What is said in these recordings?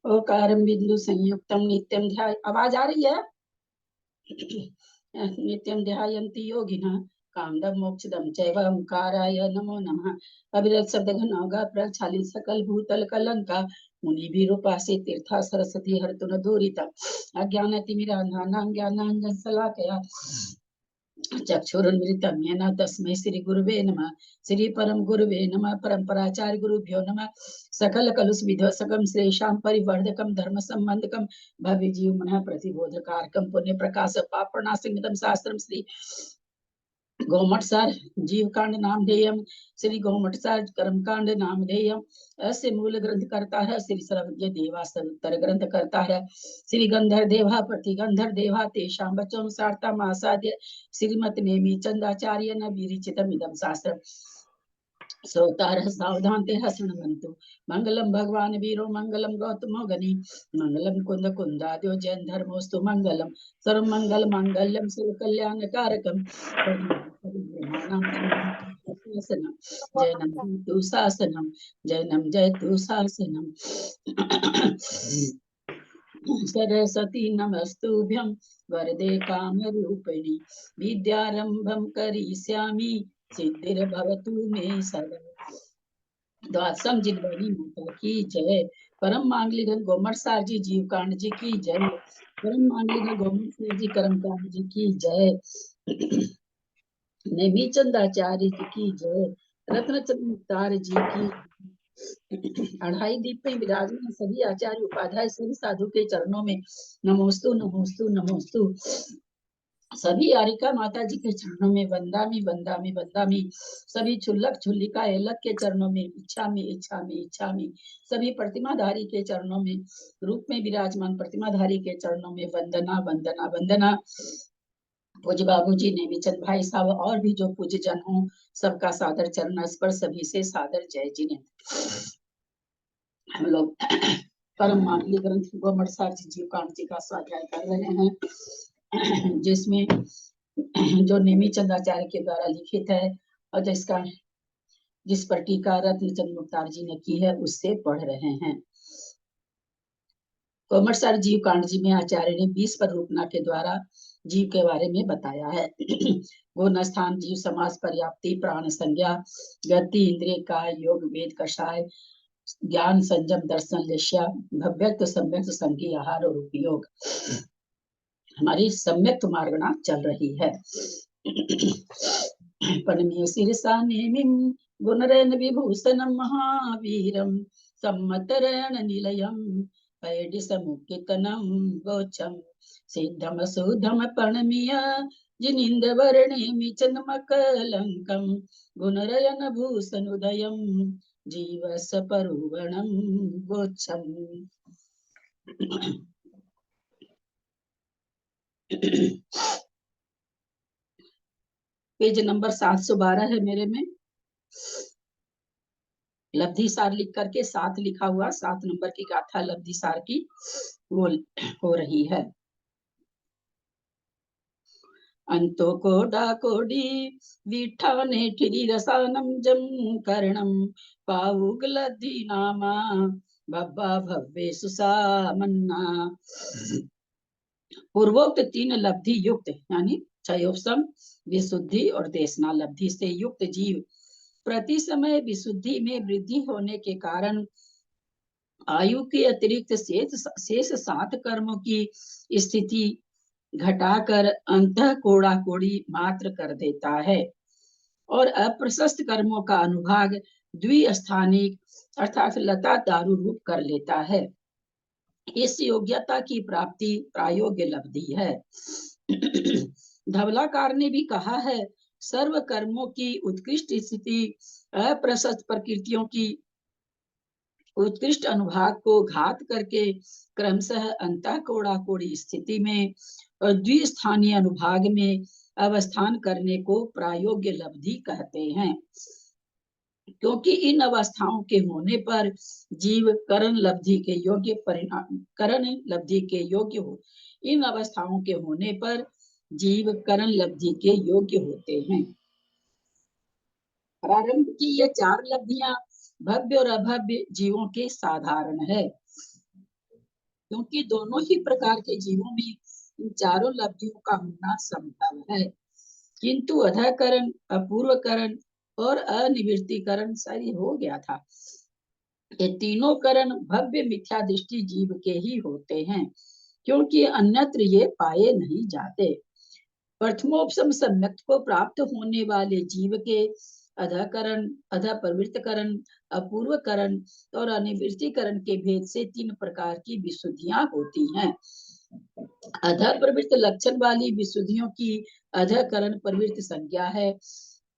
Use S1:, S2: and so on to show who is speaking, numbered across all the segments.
S1: ओकारं बिंदु संयुक्तम नित्यम ध्याय। आवाज आ रही है? नित्यम ध्यायन्ति योगिनः कामदं मोक्षदं चैव ओंकाराय नमो नमः। अविरत शब्द घनौघ प्रक्षालित सकल भूतल कलंका मुनिभिरूपासे तीर्था सरस्वती हरतु न दूरिता अज्ञानतिमिरान्धानां ज्ञानाञ्जनशलाकया चक्षुरुन्मिलितं येन तस्मै श्री गुरुवे नमः। श्री परम गुरुवे नमः। परम्पराचार्य गुरुभ्यो नमः। सकल कलुष विध्वंसकं श्रेषां परिवर्धकं धर्म संबंधकं भव्य जीव मनः प्रतिबोधकारकं पुण्य प्रकाश पापनाशंगतं शास्त्रं श्री गोमटसार जीव कांड नामधेयम श्री गोमटसार कर्म कांड नामधेयम। अस्य मूल ग्रंथ करता है श्री सर्वज्ञ देवा सदुत्तर ग्रंथ करता है श्री गंधर देवा प्रति गंधर देवा तेषां वचोनुसारता मासाद्य श्रीमत नेमि चंदाचार्य न विरिचितम इदम शास्त्र श्रोतारः सावधान ते शृण्वन्तु। मंगलम भगवान वीरो मंगलम गौतमो गनि मंगलम कुंद कुंदाद्यो जैन धर्मोस्तु मंगलम सर्व मंगल मांगल्यम शिव कल्याण कारकम जैनम जयतु शासनम जैनम जयतु शासनम। सरस्वती नमस्तुभ्यं वरदे कामरूपिणि विद्यारंभं करिष्यामि सिद्धिर्भवतु मे सदा। द्वादशम जिनवनी माता की जय। परम मांगलिक गोमटसार जी जीव कांड जी की जय। परम मांगलिक गोमटसार जी कर्मकांड जी की जय। नेमिचंदाचार्य जी की जय। रत्नचंद मुक्तार जी की अढ़ाई दीप में विराजमान सभी आचार्य उपाध्याय सभी साधु के चरणों में नमोस्तु नमोस्तु नमोस्तु। सभी आरिका माता जी के चरणों में वंदामी वंदामी वंदामी। सभी छुल्लक छुल्लिका एलक के चरणों में इच्छामी इच्छामी इच्छामी। सभी प्रतिमाधारी के चरणों में रूप में विराजमान प्रतिमाधारी के चरणों में वंदना वंदना वंदना। पूज्य बाबू जी नेमीचंद भाई साहब और भी जो पूज्य जन हो सबका सादर चरण स्पर्श सभी से सादर जय जिनेन्द्र। हम लोग परम मांगलिक ग्रंथ गोमटसार जी जीव कांड जी का स्वाध्याय कर रहे हैं जिसमें जो नेमिचंद आचार्य के द्वारा लिखित है और जिस पर टीका रत्नचंद मुक्तार जी ने की है उससे पढ़ रहे हैं। गोमटसार जीव कांड जी में आचार्य ने 20 पर रूपना के द्वारा जीव के बारे में बताया है। गुण स्थान जीव समास पर्याप्ति प्राण संज्ञा गति इंद्रिय का योग वेद कषाय ज्ञान संयम दर्शन लेश्या भव्यक्त सम्यक्त संगी आहार और उपयोग। हमारी सम्यक्त मार्गना चल रही है। पणनीय शीर्षा नेमिं गुणरेण विभूषणं महावीरं सम्मतरेण निलयं पैडिसमुक्कितनं गोचम सिद्धम सुधम पणमीय जिनिंदवर्णेमि चन्मकलंकं गुणरयन भूषणोदयं जीवस परुवणं गोचम। पेज नंबर 712 है मेरे में। लब्धि सार लिख करके 7 लिखा हुआ 7 नंबर की गाथा लब्धि सार की वो हो रही है। अंतो कोडा कोडी विठाने ठिरी रसानम जम करणम पाउगलधि नामा भब्बा भव्य सुसामन्ना। पूर्वोक्त 3 लब्धि युक्त यानी क्षयोपम विशुद्धि और देशना लब्धि से युक्त जीव प्रति समय विशुद्धि में वृद्धि होने के कारण आयु के अतिरिक्त शेष 7 कर्मों की स्थिति घटाकर अंतः कोड़ा कोड़ी मात्र कर देता है और अप्रशस्त कर्मों का अनुभाग द्विस्थानिक अर्थात लता दारू रूप कर लेता है। इस योग्यता की प्राप्ति प्रायोग्य लब्धि है। धवलाकार ने भी कहा है सर्व कर्मों की उत्कृष्ट स्थिति अप्रशस्त प्रकृतियों की उत्कृष्ट अनुभाग को घात करके क्रमशः अंतः कोड़ा कोड़ी स्थिति में और द्विस्थानीय अनुभाग में अवस्थान करने को प्रायोग्य लब्धि कहते हैं। क्योंकि इन अवस्थाओं के होने पर जीव करण लब्धि के योग्य परिणाम करण लब्धि के योग्य हो इन अवस्थाओं के होने पर जीव करण लब्धि के योग्य होते हैं। प्रारंभ की ये 4 लब्धियां भव्य और अभव्य जीवों के साधारण है, क्योंकि दोनों ही प्रकार के जीवों में इन चारों लब्धियों का होना संभव है। किंतु अधःकरण, अपूर्वकरण और अनिवृत्तिकरण सही हो गया था। ये तीनों करण भव्य मिथ्या दृष्टि जीव के ही होते हैं, क्योंकि अन्यत्र ये पाए नहीं जाते। प्रथमोपशम सम्यक को प्राप्त होने वाले जीव के अधःकरण, अधःप्रवृत्तकरण, अपूर्वकरण और अनिवृत्तिकरण के भेद से तीन प्रकार की विशुद्धियां होती हैं। अधःप्रवृत्त लक्षण वाली विशुद्धियों की अधःकरण प्रवृत्त संज्ञा है,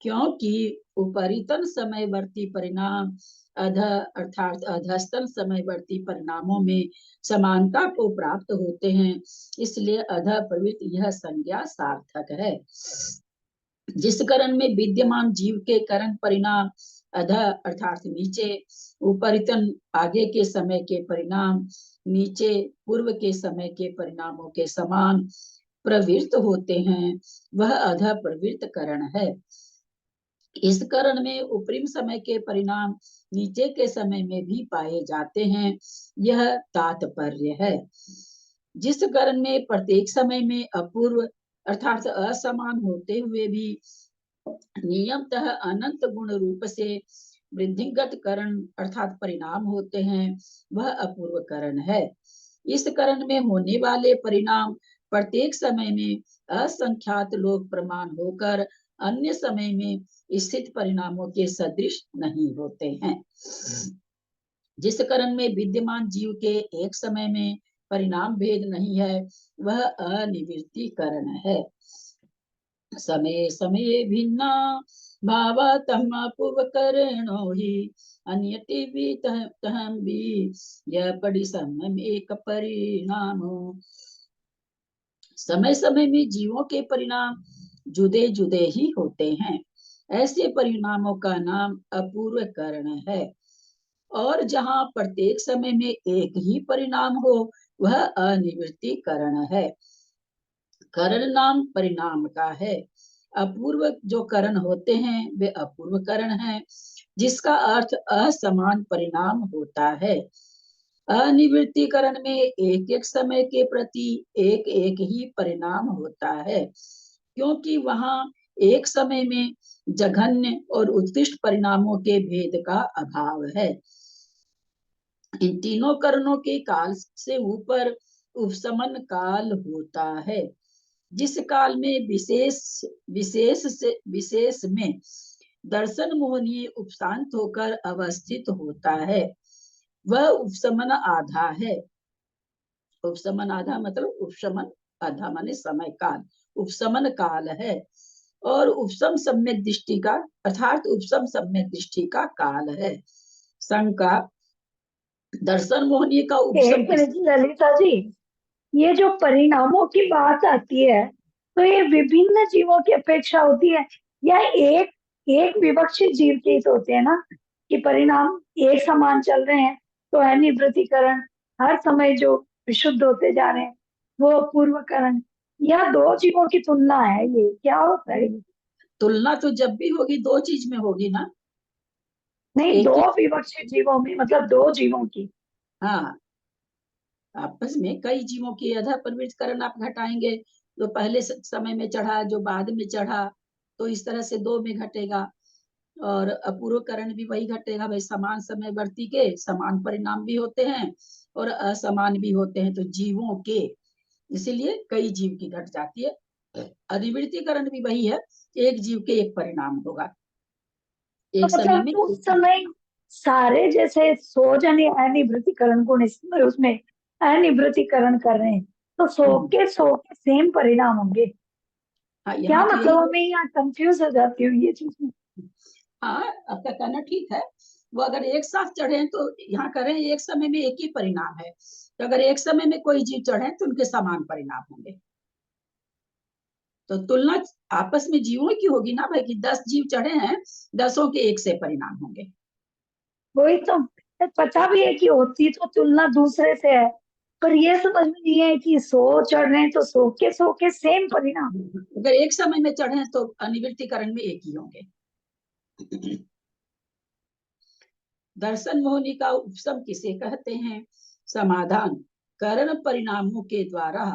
S1: क्योंकि उपरितन समयवर्ती परिणाम अध अर्थात अधस्तन समयवर्ती परिणामों में समानता को प्राप्त होते हैं, इसलिए अध प्रवृत्त यह संज्ञा सार्थक है। जिस करण में विद्यमान जीव के करण परिणाम अध अर्थात नीचे, उपरितन आगे के समय के परिणाम नीचे पूर्व के समय के परिणामों के समान प्रवृत्त होते हैं, वह अध प्रवृत्त करण है। इस करण में उपरिम समय के परिणाम नीचे के समय में भी पाए जाते हैं, यह तात्पर्य है। जिस करण में प्रत्येक समय में अपूर्व अर्थात असमान होते हुए भी नियमतः अनंत गुण रूप से वृद्धिगत करण अर्थात परिणाम होते हैं, वह अपूर्व करण है। इस करण में होने वाले परिणाम प्रत्येक समय में असंख्यात लोक प्रमाण होकर अन्य समय में स्थित परिणामों के सदृश नहीं होते हैं। जिस करण में विद्यमान जीव के एक समय में परिणाम भेद नहीं है, वह अनिवृत्ति करण है। समय समय भिन्ना भावातम पूर्वकरणो हि अन्यति वितहं भी यह परिसमम एक परिणामो। समय समय में जीवों के परिणाम जुदे जुदे ही होते हैं, ऐसे परिणामों का नाम अपूर्व करण है। और जहाँ प्रत्येक समय में एक ही परिणाम हो, वह अनिवृत्ति करण है। करण नाम परिणाम का है। अपूर्व जो करण होते हैं वे अपूर्व करण हैं, जिसका अर्थ असमान परिणाम होता है। अनिवृत्तिकरण में एक एक समय के प्रति एक एक ही परिणाम होता है, क्योंकि वहां एक समय में जघन्य और उत्कृष्ट परिणामों के भेद का अभाव है। इन तीनों करणों के काल से ऊपर उपशमन काल होता है, जिस काल में विशेष में दर्शन मोहनीय उपशांत होकर अवस्थित होता है, वह उपशमन आधा है। उपशमन आधा मतलब उपशमन आधा माने समय काल, उपशमन काल है। और उपशम सम्यक दृष्टि का अर्थात उपशम सम्यक दृष्टि का काल है। शंका, दर्शन मोहनीय का उपशम
S2: ललिता जी, ये जो परिणामों की बात आती है, तो ये विभिन्न जीवों की अपेक्षा होती है या एक एक विवक्षित जीव के तो होते हैं ना, कि परिणाम एक समान चल रहे हैं तो अनिवृत्तिकरण, हर समय जो विशुद्ध होते जा रहे हैं वो अपूर्वकरण, या दो जीवों की तुलना है, ये क्या होता है?
S1: तुलना तो जब भी होगी दो चीज में होगी ना।
S2: नहीं,
S1: एक
S2: दो
S1: तो
S2: विवक्षित जीवों में मतलब दो जीवों की।
S1: हाँ, आपस में कई जीवों की अधा प्रवृत्तिकरण आप घटाएंगे, जो पहले समय में चढ़ा जो बाद में चढ़ा, तो इस तरह से दो में घटेगा। और अपूर्वकरण भी वही घटेगा भाई, समान समयवर्ती के समान परिणाम भी होते हैं और असमान भी होते हैं, तो जीवों के, इसीलिए कई जीव की घट जाती है। अनिवृत्तिकरण भी वही है, एक जीव के एक परिणाम होगा
S2: तो
S1: एक समय
S2: मतलब
S1: में।
S2: उस समय सारे जैसे 100 जने अनिवृत्तिकरण गुण उसमें अनिवृत्तिकरण कर रहे हैं, तो 100 के सेम परिणाम होंगे?
S1: हाँ,
S2: क्या
S1: यहाँ तो यही।
S2: मतलब, मैं यहाँ कंफ्यूज हो जाती हूँ ये चीज में।
S1: हाँ, आपका कहना ठीक है। वो अगर एक साथ चढ़े हैं तो यहाँ करें एक समय में एक ही परिणाम है, तो अगर एक समय में कोई जीव चढ़े तो उनके समान परिणाम होंगे। तो तुलना आपस में जीवों की होगी ना भाई, कि 10 जीव चढ़े हैं, 10 के एक से परिणाम होंगे।
S2: वही तो, पता भी है कि होती तो तुलना दूसरे से है, पर ये समझ में नहीं है कि 100 चढ़ रहे हैं तो 100 के सेम परिणाम।
S1: अगर एक समय में चढ़े हैं तो अनिवृत्तिकरण में एक ही होंगे। दर्शन मोहनी का उपशम किसे कहते हैं? समाधान, कारण परिणामों के द्वारा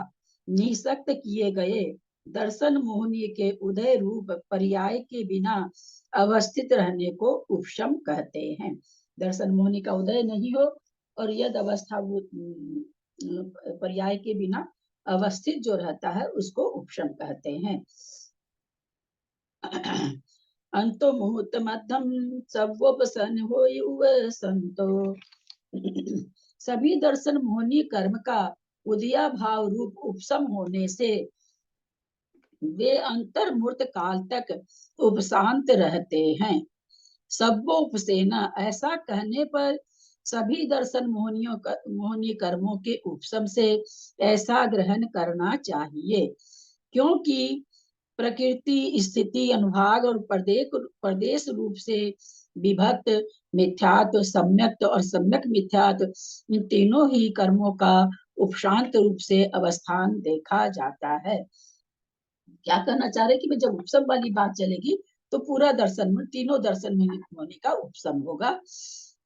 S1: निःशक्त किए गए दर्शन मोहनी के उदय रूप पर्याय के बिना अवस्थित रहने को उपशम कहते हैं। दर्शन मोहनी का उदय नहीं हो और यद अवस्था वो पर्याय के बिना अवस्थित जो रहता है उसको उपशम कहते हैं। अंतो मुहूर्त मध्यम सर्वोपसन होयुव संतो। सभी दर्शन मोहनी कर्म का उदया भाव रूप उपशम होने से वे अंतर्मूर्त काल तक उपशांत रहते हैं। सब्बोपसेना, ऐसा कहने पर सभी दर्शन मोहनी कर्मों के उपशम से ऐसा ग्रहण करना चाहिए, क्योंकि प्रकृति, स्थिति, अनुभाग और प्रदेश रूप से विभक्त मिथ्यात्व, सम्यक्त और सम्यक मिथ्यात्व, इन तीनों ही कर्मों का उपशांत रूप से अवस्थान देखा जाता है। क्या कहना चाह रहे कि जब उपशम वाली बात चलेगी तो पूरा दर्शन में तीनों दर्शन होने का उपशम होगा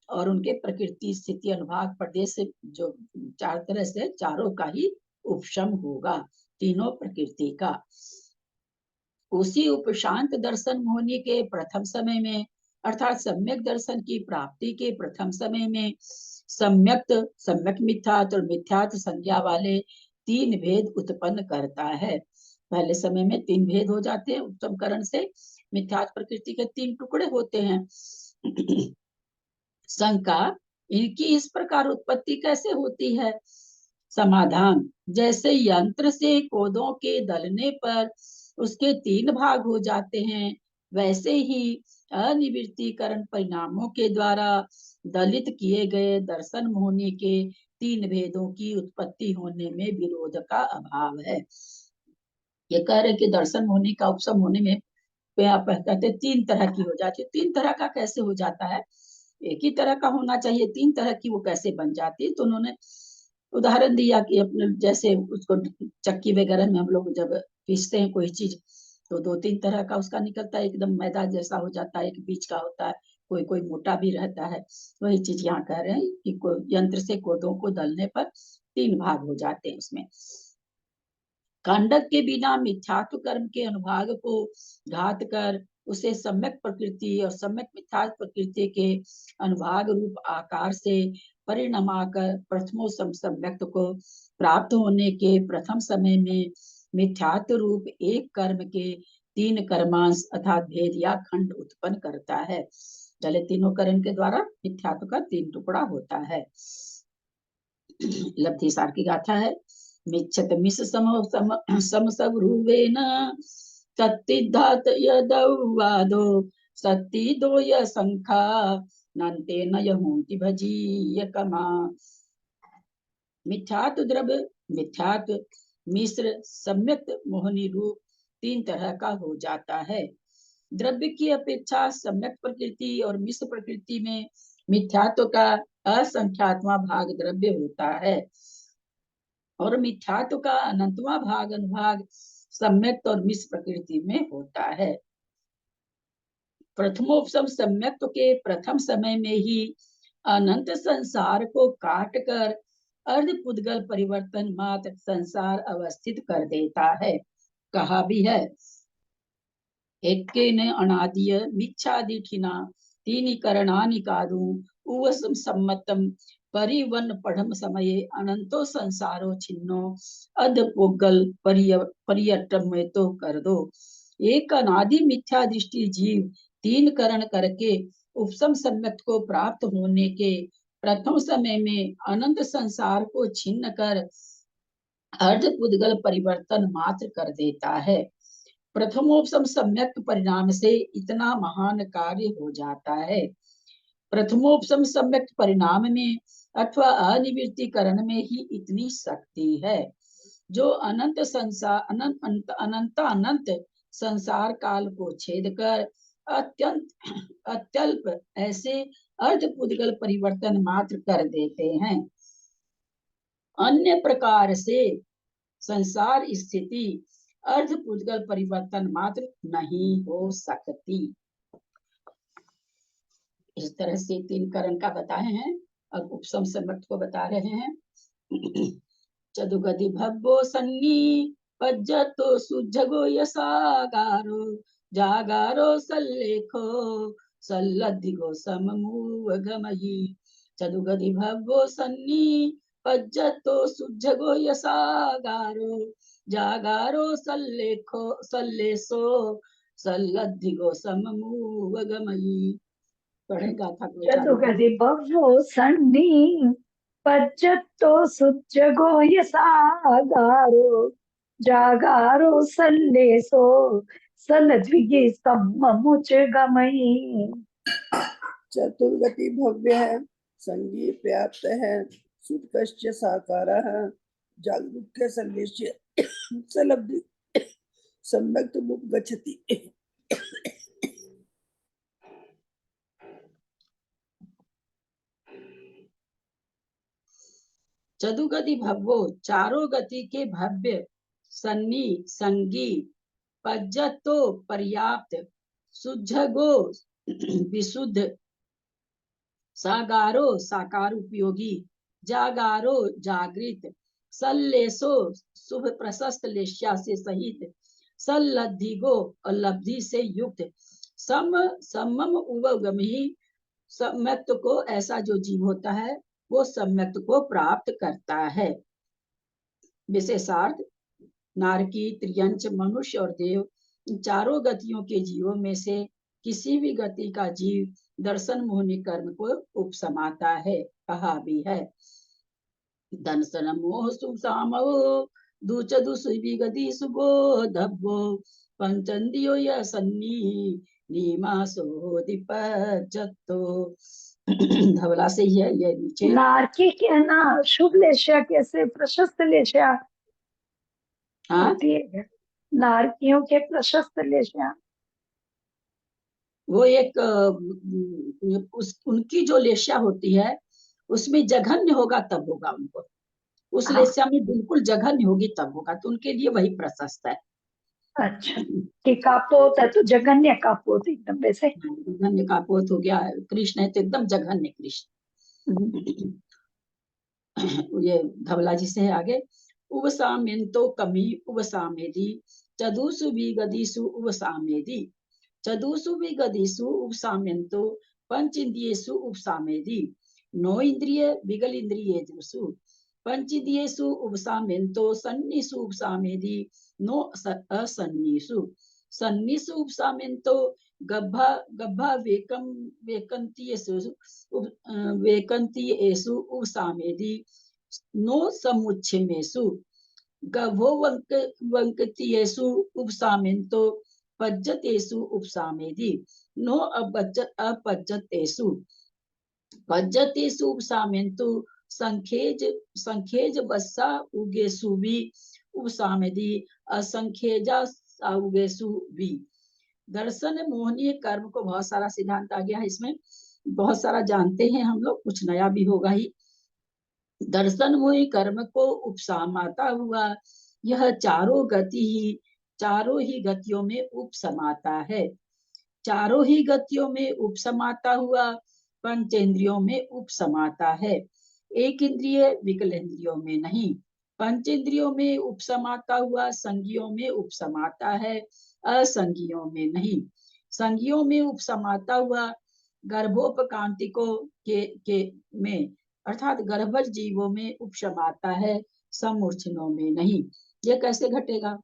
S1: और उनके प्रकृति, स्थिति, अनुभाग, प्रदेश से जो चार तरह से चारों का ही उपशम होगा, तीनों प्रकृति का। उसी उपशांत दर्शन मोहनी के प्रथम समय में अर्थात सम्यक दर्शन की प्राप्ति के प्रथम समय में सम्यक मिथ्यात्व और मिथ्यात्व संज्ञा वाले तीन भेद उत्पन्न करता है। पहले समय में तीन भेद हो जाते हैं उत्तम करण से। मिथ्यात्व प्रकृति के तीन टुकड़े होते हैं। शंका, इनकी इस प्रकार उत्पत्ति कैसे होती है? समाधान, जैसे यंत्र से कोदों के दलने पर उसके तीन भाग हो जाते हैं, वैसे ही अनिवृत्तीकरण परिणामों के द्वारा दलित किए गए दर्शन मोहनी के तीन भेदों की उत्पत्ति होने में विरोध का अभाव है। ये कह रहे कि दर्शन मोहनी का उपशम होने में आप कहते तीन तरह की हो जाती है। तीन तरह का कैसे हो जाता है? एक ही तरह का होना चाहिए, तीन तरह की वो कैसे बन जाती है? तो उन्होंने उदाहरण दिया कि अपने जैसे उसको चक्की वगैरह में हम लोग जब पीसते हैं कोई चीज तो दो तीन तरह का उसका निकलता है, एकदम मैदा जैसा हो जाता है, एक बीच का होता है, कोई कोई मोटा भी रहता है। वही चीज यहाँ कह रहे हैं कि यंत्र से कोदों को दलने पर तीन भाग हो जाते हैं उसमें। कांडक के बिना मिथ्यात्व कर्म के अनुभाग को घात कर उसे सम्यक प्रकृति और सम्यक मिथ्यात्व प्रकृति के अनुभाग रूप आकार से परिणमाकर प्रथमो सम्यक्त को प्राप्त होने के प्रथम समय में मिथ्यात्व रूप एक कर्म के तीन कर्मांश अर्थात भेद या खंड उत्पन्न करता है। चले तीनों कर्म के द्वारा मिथ्यात्व का तीन टुकड़ा होता है। लब्धि सार की गाथा है। मिच्छत मिस सम सब रूवेन तत्तिधात यदवादो सत्ति दो य संखा नंते न यहूति भजीय कमा। मिथ्यात्व द्रव्य, मिथ्यात्व मिश्र, सम्यक मोहनी रूप तीन तरह का हो जाता है। द्रव्य की अपेक्षा सम्यक प्रकृति और मिश्र प्रकृति में मिथ्यात्व का असंख्यातवां भाग द्रव्य होता है और मिथ्यात्व का अनंतवां भाग अनुभाग सम्यक और मिश्र प्रकृति में होता है। प्रथमोपशम सम्यक के प्रथम समय में ही अनंत संसार को काट कर अर्ध पुद्गल परिवर्तन मात्र संसार अवस्थित कर देता है। कहा भी है, एक अनादिय मिच्छादिठिना तीनि करणानि कादु उवसम सम्मतम परिवन पढ़म समये अनंतो संसारो छिन्नो अध पुगल परियटम में तो कर दो। एक अनादि मिथ्या दृष्टि जीव तीन करण करके उपसम सम्यक को प्राप्त होने के प्रथम समय में अनंत संसार को छिन्न कर अर्ध पुद्गल परिवर्तन मात्र कर देता है। प्रथमोपशम सम्यक परिणाम से इतना महान कार्य हो जाता है। प्रथमोपशम सम्यक परिणाम में अथवा अनिवृत्तीकरण में ही इतनी शक्ति है जो अनंत संसार अनंत संसार काल को छेद कर अत्यल्प ऐसे अर्ध पुद्गल परिवर्तन मात्र कर देते हैं। अन्य प्रकार से संसार स्थिति अर्ध पुद्गल परिवर्तन मात्र नहीं हो सकती। इस तरह से 3 करण का बताए हैं और उपसम सम्मत को बता रहे हैं। चतुगति भव्यो सन्नी पज्जतो सुजगो यसागारो जागारो सल्लेखो सल्लधिगो सममूवगमयि। चतुगति भव्यो सन्नी पज्जतो सुजगो यसागारो जागारो सल्लेखो सल्लेसो सल्लधिगो सममूवगमयि। पढ़ेगा था दो चारों को।
S2: चतुगति भव्यो सन्नि पज्जतो सुजगो यसागारो जागारो सल्लेसो सलद्विगे सम्ममुचगमयि।
S3: चतुर्गति भव्य है, संगी पर्याप्त है, सुत्कश्च साकारः, जागरूक सल्लेश्य सलब्धि सम्यक् मुपगच्छति।
S1: चतुगति भव्यो, चारों गति के भव्य, सन्नी संगी, पज्जतो पर्याप्त, सुझगो विशुद्ध, सागारो साकार उपयोगी, जागारो जागृत, सल्लेसो शुभ प्रशस्त लेश्या से सहित, सल्लधिगो और लब्धि से युक्त, सम समम उवगमहि सम्यक्त को ऐसा जो जीव होता है वो सम्यक्त को प्राप्त करता है। विशेषार्थ नारकी, त्रियंच, मनुष्य और देव, इन चारों गतियों के जीवों में से किसी भी गति का जीव दर्शन मोहनी कर्म को उपसमाता है, कहा भी है। दर्शन मोह सुसामो दूच दुसुबि गति सुगो धब्बो पंचंदियो या सन्नी नीमासो दीपजत्तो। धवला से ही है ये नीचे।
S2: नारकी के ना शुभ लेश्या कैसे प्रशस्त लेश्या
S1: हाँ
S2: होती है? नारकियों के प्रशस्त लेश्या
S1: वो एक उनकी जो लेश्या होती है उसमें जघन्य होगा तब होगा उनको, उस
S2: हाँ,
S1: लेश्या में बिल्कुल जघन्य होगी तब होगा, तो उनके लिए वही प्रशस्त है।
S2: अच्छा कि कापोत है तो जगन्य कापोत एकदम वैसे।
S1: जघन्य का पोत हो गया, कृष्ण है तो एकदम जघन्य
S2: हम्म,
S1: कृष्ण। ये धवला जी से है आगे। उपसामेन्तो कमी उपसामेदी चदुसु विगदिषु उपसामेदी। चदुसु विगदिषु उपसामेन्तो पंच इंद्रियेषु उपसामेदी। नो इंद्रिय विगल इंद्रियेषु पंच इंद्रियेषु उपसामेन्तो सन्निषु उपसामेदी। नो असन्निषु सन्निषु उपसामेन्तो गब्भा गब्भा वेकम वेकंतीयेषु वेकंतीयेषु उपसामेदी। नो समुच्छमेषु गभो वंकतीयेषु उपसामेन्तो पज्जतेषु उपसामेदी। नो अपज्जतेषु पज्जतेषु उपसामेन्तु संखेज संखेज बस्सा उगेषु भी उपसामेदी असंखेजा उगेषु भी। दर्शन मोहनीय कर्म को बहुत सारा सिद्धांत आ गया है इसमें, बहुत सारा जानते हैं हम लोग, कुछ नया भी होगा ही। दर्शन मोही कर्म को उपसमाता हुआ यह चारों ही गतियों में उपसमाता है। चारों ही गतियों में उपसमाता हुआ पंचेंद्रियों में उपसमाता है, एक इंद्रिय विकल इंद्रियों में नहीं। पंचेंद्रियों में उपसमाता हुआ संगियों में उपसमाता है, असंगियों में नहीं। संगियों में उपसमाता हुआ गर्भोपकांतिकों के में अर्थात गर्भज जीवों में उपसमाता है, समूर्छनों में नहीं। ये कैसे घटेगा?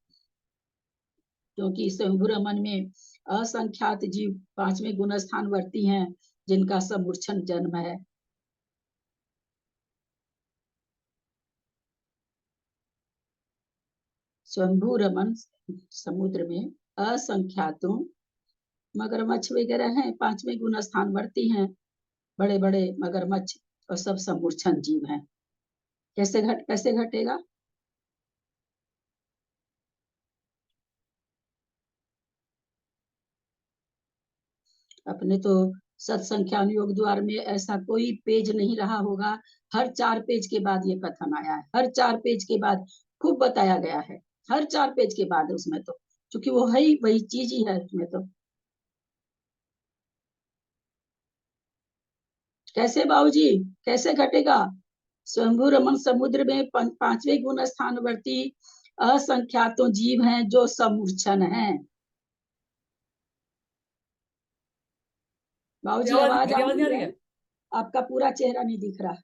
S1: क्योंकि शंभुरमन में असंख्यात जीव 5वें गुण स्थान वर्ती हैं जिनका समूर्छन जन्म है। शंभुरमन समुद्र में असंख्यातों मगरमच्छ वगैरह हैं, 5वें गुण स्थान वर्ती हैं, बड़े बड़े मगरमच्छ, और सब समूर्छन जीव हैं। कैसे घटेगा? अपने तो सत्संख्यान योग द्वार में ऐसा कोई पेज नहीं रहा होगा, हर 4 पेज के बाद ये कथन आया है, हर 4 पेज के बाद खूब बताया गया है, हर 4 पेज के बाद उसमें तो, क्योंकि वो है ही वही चीज ही है उसमें तो। कैसे बाबूजी, कैसे घटेगा? स्वयंभू रमन समुद्र में पांचवें गुण स्थानवर्ती असंख्यातों जीव हैं जो समूर्छन हैं। बाबूजी आवाज आ
S4: आवाज नहीं आ
S1: रही
S4: रही
S1: है?
S4: है?
S1: आपका पूरा चेहरा नहीं दिख रहा।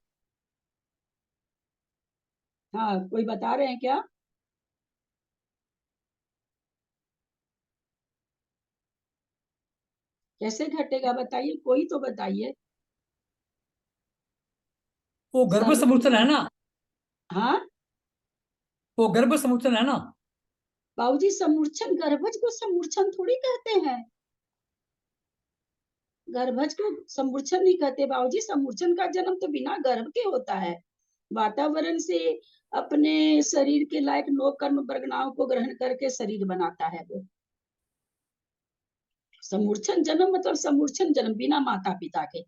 S1: हाँ, कोई बता रहे हैं क्या? कैसे घटेगा बताइए, कोई तो बताइए।
S4: वो गर्भ
S1: सब
S4: समुच्चन है ना?
S1: हाँ
S4: वो गर्भ समुच्चन है ना?
S1: बाबूजी, समूर्छन गर्भज को समूर्छन थोड़ी कहते हैं। गर्भज को समूर्छन नहीं कहते बाबूजी। समूर्छन का जन्म तो बिना गर्भ के होता है। वातावरण से अपने शरीर के लायक नो कर्म वर्गनाओं को ग्रहण करके शरीर बनाता है वो। समूर्छन जन्म मतलब समूर्छन जन्म बिना माता पिता के,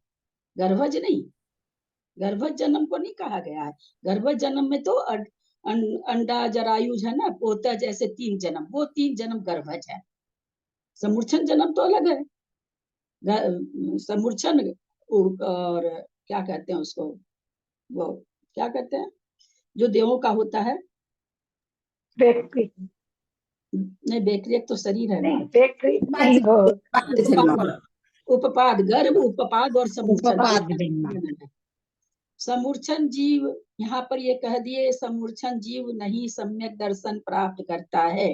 S1: गर्भज नहीं। गर्भज जन्म को नहीं कहा गया है। गर्भज जन्म में तो अंडा जरायुज है ना, पोता, जैसे 3 जन्म, वो 3 जन्म गर्भज है। समूर्छन जन्म तो अलग है। समूर्छन और क्या कहते हैं उसको, वो क्या कहते हैं जो देवों का होता है?
S2: व्यक्ति
S1: नहीं, बेक्रियक तो शरीर है ना।
S2: नहीं, व्यक्ति नहीं हो।
S1: उपपाद, उपपाद, गर्भ, उपपाद और समूर्छन,
S5: उपपाद
S1: तीन
S5: जन्म।
S1: जन्म है। समूर्छन जीव, यहाँ पर ये कह दिए समूर्छन जीव नहीं सम्यक दर्शन प्राप्त करता है।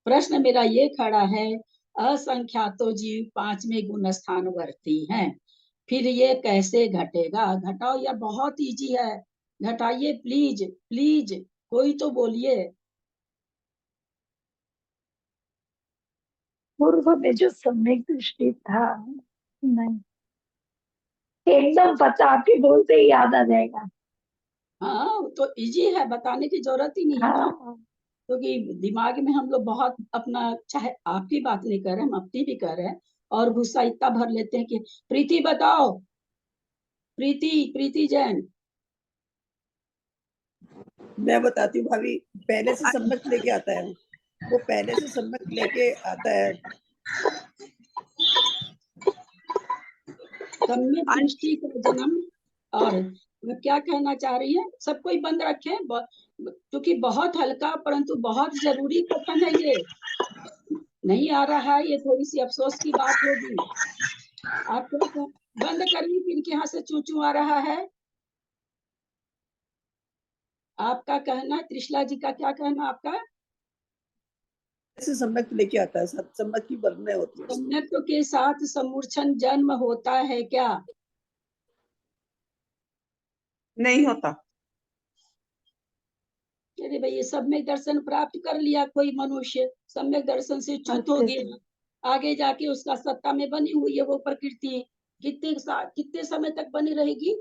S1: प्रश्न मेरा ये खड़ा है, असंख्यातो जीव 5वें गुण स्थान वर्ती हैं, फिर ये कैसे घटेगा? घटाओ यार, बहुत इजी है, घटाइए प्लीज प्लीज, कोई तो बोलिए।
S2: पूर्व में जो सम्यक दृष्टि था, नहीं, एकदम पता, आपके बोलते ही याद आ जाएगा।
S1: हाँ तो इजी है, बताने की जरूरत ही नहीं है ना,
S2: हाँ,
S1: क्योंकि दिमाग में हम लोग बहुत अपना, चाहे आपकी बात नहीं कर रहे, हम अपनी भी कर रहे हैं, और गुस्सा इतना भर लेते हैं कि प्रीति बताओ, प्रीति, प्रीति जैन।
S3: मैं बताती हूँ भाभी, पहले से सम्यक लेके आता है, वो पहले से सम्यक लेके आता है।
S1: सम्यक दृष्टि का जन्म, और मैं क्या कहना चाह रही है, सब कोई बंद रखे, क्योंकि बहुत हल्का परंतु बहुत जरूरी कथन है ये। नहीं आ रहा है, ये थोड़ी सी अफसोस की बात होगी। आप बंद करिए, किनके यहाँ से चू चू आ रहा है? आपका कहना, त्रिशला जी का क्या कहना आपका?
S3: ऐसे सम्यक लेके आता है, सब सम्यक की वर्णन होती है।
S1: सम्यक्त्व के साथ समूर्छन जन्म होता है क्या?
S5: नहीं होता।
S1: अरे भाई, ये सम्यक दर्शन प्राप्त कर लिया कोई मनुष्य, सम्यक दर्शन से च्युत हो गया, आगे जाके उसका सत्ता में बनी हुई है वो प्रकृति, कितने समय तक बनी रहेगी?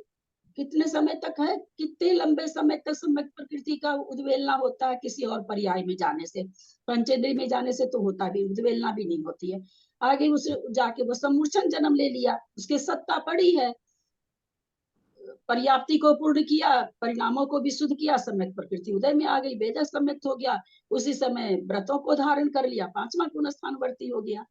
S1: कितने समय तक है? कितने लंबे समय तक सम्यक प्रकृति का उद्वेलना होता है? किसी और पर्याय में जाने से, पंचेंद्री में जाने से तो होता भी, उद्वेलना भी नहीं होती है। आगे उसे जाके वो समूर्छन जन्म ले लिया, उसकी सत्ता पड़ी है, पर्याप्ति को पूर्ण किया, परिणामों को भी शुद्ध किया, सम्यक प्रकृति उदय में आ गई, वेद सम्यक हो गया, उसी समय व्रतों को धारण कर लिया, 5वां गुण स्थान वर्ती हो गया।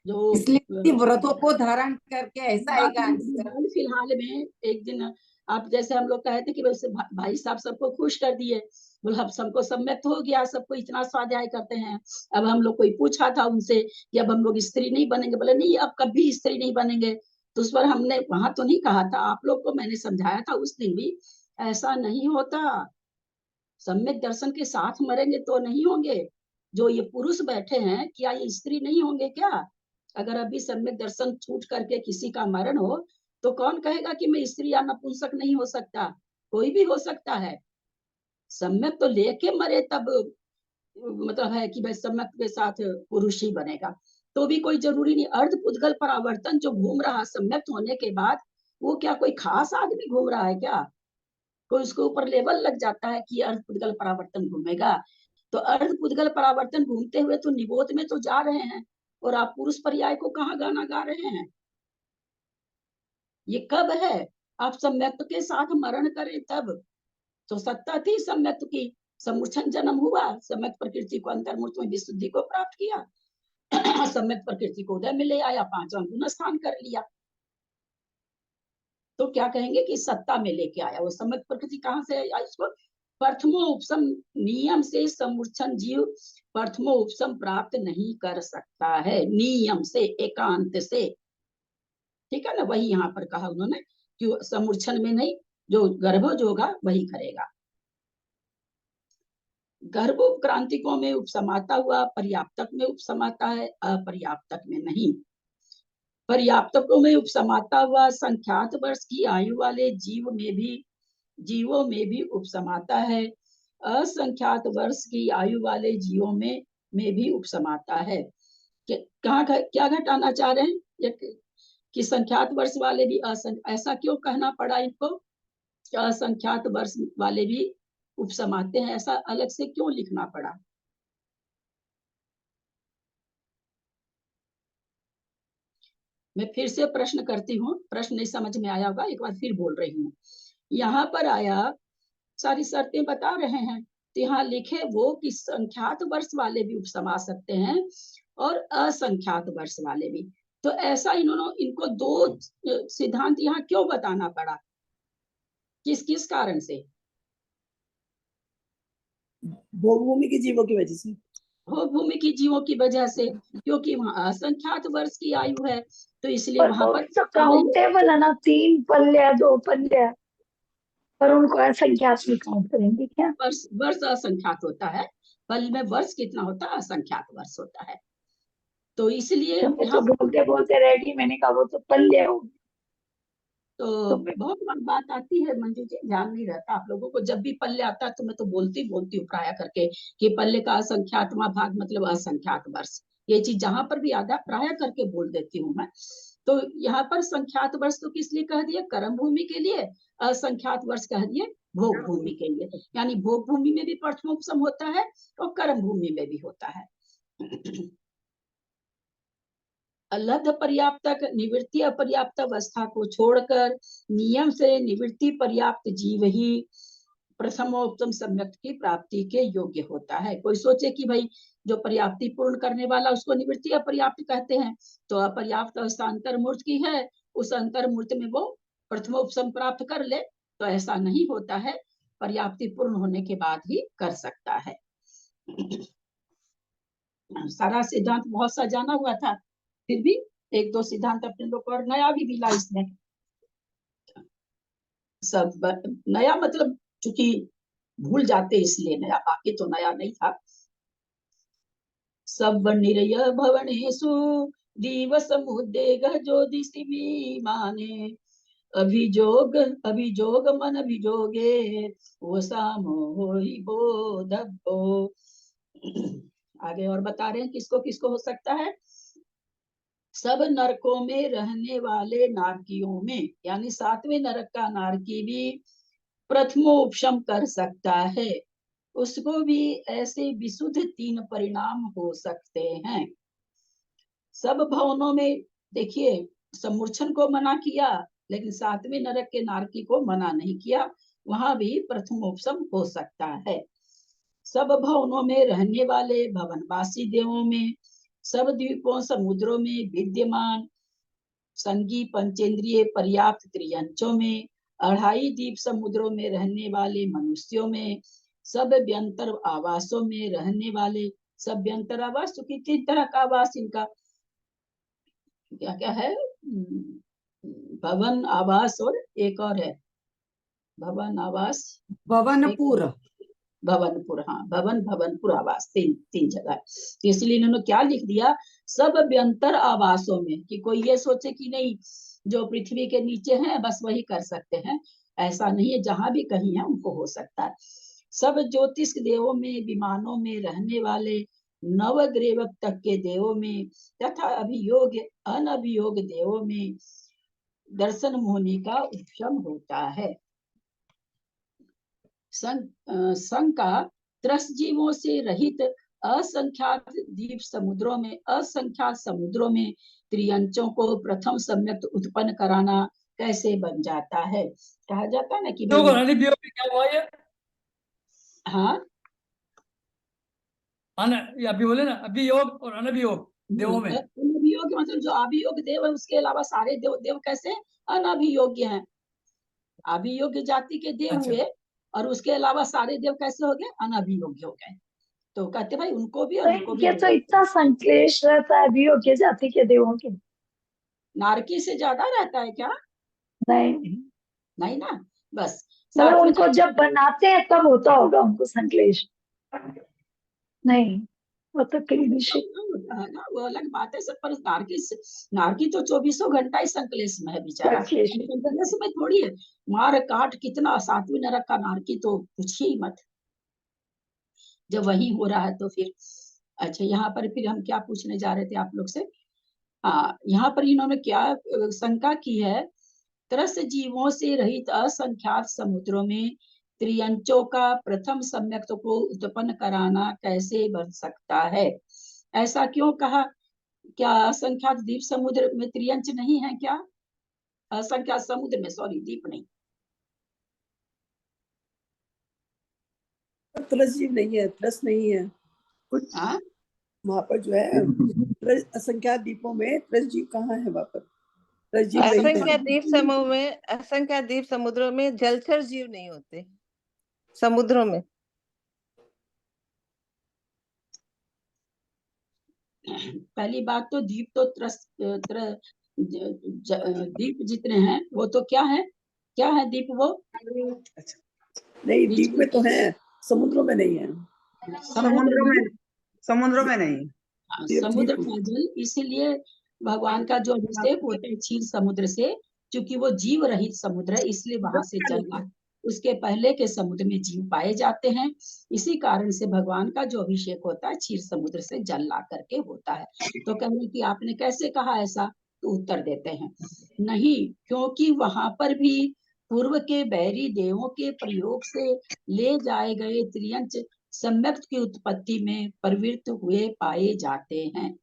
S1: जो
S5: इसलिए व्रतों को धारण करके ऐसा आएगा आंसर।
S1: हाल फिलहाल में एक दिन, आप जैसे हम लोग कहते कि वैसे भाई साहब सबको खुश कर दिए, बोले अब सबको सम्यक हो गया, सबको इतना स्वाध्याय करते हैं। अब हम लोग, कोई पूछा था उनसे कि अब हम लोग स्त्री नहीं बनेंगे, बोले नहीं अब कभी स्त्री नहीं बनेंगे। तो उस पर हमने वहां तो नहीं कहा था, आप लोग को मैंने समझाया था उस दिन भी, ऐसा नहीं होता। सम्यक दर्शन के साथ मरेंगे तो नहीं होंगे। जो ये पुरुष बैठे हैं, क्या ये स्त्री नहीं होंगे क्या? अगर अभी सम्यक दर्शन छूट करके किसी का मरण हो, तो कौन कहेगा कि मैं स्त्री या नपुंसक नहीं हो सकता? कोई भी हो सकता है। सम्यक तो लेके मरे तब मतलब है कि भाई सम्यक के साथ पुरुष ही बनेगा, तो भी कोई जरूरी नहीं। अर्ध पुद्गल परावर्तन जो घूम रहा सम्यक होने के बाद, वो क्या कोई खास आदमी घूम रहा है क्या? कोई उसके ऊपर लेवल लग जाता है कि अर्ध पुद्गल परावर्तन घूमेगा? तो अर्ध पुद्गल परावर्तन घूमते हुए तो निबोध में तो जा रहे हैं, और आप पुरुष पर्याय को कहाँ गाना गा रहे हैं? ये कब है? आप सम्यक्त्व के साथ मरण करें तब तो सत्ता थी सम्यक्त्व की। समूर्छन जन्म हुआ, सम्यक प्रकृति को अंतर्मूर्त में विशुद्धि को प्राप्त किया, सम्यक प्रकृति को उदय में ले आया, 5वां गुण स्थान कर लिया, तो क्या कहेंगे कि सत्ता में लेके आया। वो सम्यक प्रकृति कहाँ से आई इसको? प्रथमो उपसम नियम से समूर्छन जीव प्रथमो उपसम प्राप्त नहीं कर सकता है, नियम से, एकांत से, ठीक है ना। वही यहाँ पर कहा उन्होंने कि समूर्छन में नहीं, जो गर्भज होगा वही करेगा। गर्भोपक्रांतिकों में उपसमाता हुआ पर्याप्तक में उपसमाता है, अपर्याप्तक में नहीं। पर्याप्तकों में उपसमाता हुआ संख्यात वर्ष की आयु वाले जीवों में भी उपसमाता है, असंख्यात वर्ष की आयु वाले जीवों में भी उपसमाता है। कहाँ क्या घटाना चाह रहे हैं कि संख्यात वर्ष वाले भी ऐसा क्यों कहना पड़ा इनको? असंख्यात वर्ष वाले भी उपसमाते हैं, ऐसा अलग से क्यों लिखना पड़ा? मैं फिर से प्रश्न करती हूँ, प्रश्न नहीं समझ में आया होगा, एक बार फिर बोल रही हूँ। यहाँ पर आया, सारी शर्तें बता रहे हैं, तो यहाँ लिखे वो कि संख्यात वर्ष वाले भी उपसमा सकते हैं और असंख्यात वर्ष वाले भी। तो ऐसा इनको दो सिद्धांत यहाँ क्यों बताना पड़ा? किस किस कारण से?
S3: भोगभूमि के जीवों की वजह से,
S1: भूमि की जीवों की वजह से, क्योंकि वहाँ असंख्यात वर्ष की आयु है, तो इसलिए
S2: पर
S1: वहां
S2: वो
S1: पर
S2: भी तो काउंटेबल है ना, 3 पल्ले है, 2 पल्ले है, पर उनको असंख्यात में काउंट करेंगे क्या?
S1: वर्ष असंख्यात होता है, पल में वर्ष कितना होता है? असंख्यात वर्ष होता है। तो इसलिए
S2: मैं
S1: यहाँ
S2: तो बोलते बोलते रेडी, मैंने कहा वो तो पल्ले हो।
S1: तो
S2: तो मैं
S1: बहुत बात आती है मंजू जी, ध्यान नहीं रहता आप लोगों को। जब भी पल्ले आता है तो मैं तो बोलती हूँ प्राय करके कि पल्ले का असंख्यातवां भाग मतलब असंख्यात वर्ष। ये चीज जहां पर भी आता है प्राय करके बोल देती हूँ मैं। तो यहाँ पर संख्यात वर्ष तो किस लिए कह दिए? कर्म भूमि के लिए। असंख्यात वर्ष कह दिए भोग भूमि के लिए। यानी भोग भूमि में भी प्रथमोपसम होता है और कर्म भूमि में भी होता है। अलब्ध पर्याप्तक निवृत्ति अपर्याप्त अवस्था को छोड़कर नियम से निवृत्ति पर्याप्त जीव ही प्रथमोत्तम सम्यक की प्राप्ति के योग्य होता है। कोई सोचे कि भाई जो पर्याप्ति पूर्ण करने वाला उसको निवृत्ति अपर्याप्त कहते हैं, तो अपर्याप्त अवस्था अंतर्मूर्त की है, उस अंतर्मूर्त में वो प्रथमोपसम प्राप्त कर ले, तो ऐसा नहीं होता है, पर्याप्ति पूर्ण होने के बाद ही कर सकता है। सारा सिद्धांत बहुत सा जाना हुआ था, फिर भी एक दो सिद्धांत अपने लोग को और नया भी मिला इसमें। सब नया मतलब चूंकि भूल जाते इसलिए नया, बाकी तो नया नहीं था। सब निरय भवनेषु दीव समुद्देग ज्योतिषि माने अभिजोग अभिजोग मन अभिजोगे वो सामो ही बोधब्बो। आगे और बता रहे हैं किसको किसको हो सकता है? सब नरकों में रहने वाले नारकियों में, यानी 7वें नरक का नारकी भी प्रथमोपशम कर सकता है, उसको भी ऐसे विशुद्ध 3 परिणाम हो सकते हैं। सब भवनों में देखिए समूर्छन को मना किया, लेकिन 7वें नरक के नारकी को मना नहीं किया, वहां भी प्रथमोपशम हो सकता है। सब भवनों में रहने वाले भवनवासी देवों में, सब द्वीपों समुद्रों में विद्यमान संगी पंचेंद्रिय पर्याप्त त्रियंचों में, 2.5 द्वीप समुद्रों में रहने वाले मनुष्यों में, सब व्यंतर आवासों में रहने वाले, सब व्यंतर आवास, तो 3 तरह का आवास इनका क्या क्या है? भवन आवास और एक और है भवन आवास,
S5: भवनपुर।
S1: भवनपुर, हाँ भवनपुर आवास, 3 जगह। तो इसलिए इन्होंने क्या लिख दिया? सब व्यंतर आवासों में, कि कोई ये सोचे कि नहीं जो पृथ्वी के नीचे हैं बस वही कर सकते हैं, ऐसा नहीं है, जहां भी कहीं है उनको हो सकता है। सब ज्योतिष देवों में, विमानों में रहने वाले नवग्रेव तक के देवों में, तथा अभियोग अनभियोग देवों में दर्शन मोहनी का उपशम होता है। संघ का त्रस जीवों से रहित असंख्यात द्वीप समुद्रों में, असंख्यात समुद्रों में त्रियंचों को प्रथम सम्यक उत्पन्न कराना कैसे बन जाता है? कहा जाता है ना कि
S4: योग और
S1: भाई,
S4: अनभियोग में क्या हुआ ये?
S1: हाँ
S4: ये अभी बोले ना, अभियोग और अनभियोग, देवों में।
S1: अनभियोग्य मतलब जो अभियोग्य देव है उसके अलावा सारे देव देव कैसे अनभियोग्य हैं। अभियोग्य जाति के देव
S4: अच्छा।
S1: हुए और उसके अलावा सारे देव कैसे हो गए अनभियोग्य हो गए। तो कहते भाई उनको भी
S2: तो
S1: और इनको भी
S2: इनके तो इतना संक्लेश रहता है अभियोग्य जाति के देवों के।
S1: नारकी से ज्यादा रहता है क्या?
S2: नहीं,
S1: नहीं ना, बस
S2: मतलब
S1: सातवें
S2: उनको जब बनाते हैं तब होता होगा उनको संक्लेश। नहीं, वो तो क्लीनिश
S1: होता है ना, वो अलग बात है। सब पर नारकी तो 24 घंटा ही संकलेश में है बेचारा।
S2: संक्लेश।
S1: संकलेश में थोड़ी है, मार काट कितना। सातवें नरक का नारकी तो पूछिए ही मत, जब वही हो रहा है तो फिर। अच्छा, यहाँ पर फिर हम क्या पूछने जा रहे थे आप लोग से। हाँ, यहाँ पर इन्होंने क्या शंका की है। त्रस्त जीवों से रहित असंख्यात समुद्रों में त्रियंचों का प्रथम सम्यक को उत्पन्न कराना कैसे बन सकता है? ऐसा क्यों कहा? क्या असंख्यात द्वीप समुद्र में त्रियंच नहीं है क्या? असंख्यात समुद्र में, सॉरी, द्वीप नहीं।
S3: त्रस जीव नहीं है, त्रस नहीं है कुछ।
S1: हाँ,
S3: वहां पर जो है असंख्यात द्वीपों में त्रस जीव कहाँ है? वहां पर त्रस जीव रहित है।
S6: असंख्य द्वीप समुद्रों में जलचर जीव नहीं होते समुद्रों में।
S1: पहली बात तो द्वीप तो द्वीप जितने हैं वो तो क्या है द्वीप वो?
S3: नहीं,
S1: बीच
S3: द्वीप में तो है, समुद्रों में नहीं है।
S7: समुद्रों में नहीं।
S1: समुद्र का जल, इसीलिए भगवान का जो अभिषेक होता है क्षीर समुद्र से, क्योंकि वो जीव रहित समुद्र है, इसलिए वहां से जल उसके पहले के समुद्र में जीव पाए जाते हैं। इसी कारण से भगवान का जो अभिषेक होता है क्षीर समुद्र से जल ला करके होता है। तो कहने कि आपने कैसे कहा ऐसा, तो उत्तर देते हैं नहीं, क्योंकि वहां पर भी पूर्व के बैरी देवों के प्रयोग से ले जाए गए त्रियंच सम्यक की उत्पत्ति में प्रवृत्त हुए पाए जाते हैं।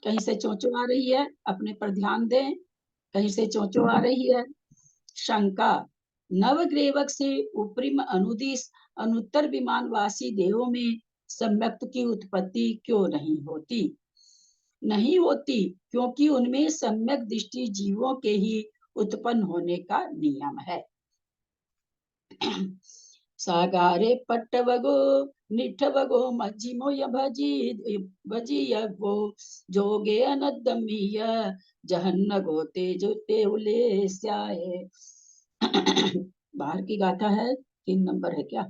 S1: कहीं से चोंचो आ रही है, अपने पर ध्यान दें, कहीं से चोंचो आ रही है। शंका, नवग्रेवक से उपरिम अनुदिश अनुत्तर विमानवासी देवों में सम्यक्त की उत्पत्ति क्यों नहीं होती? नहीं होती क्योंकि उनमें सम्यक दृष्टि जीवों के ही उत्पन्न होने का नियम है। सागारे पट्टवगो निठवगो मज्जिमो भजी यगो जोगे अनदमीय जहन्न गोते जो तेउले स्याए। बाहर की गाथा है, 3 नंबर है क्या?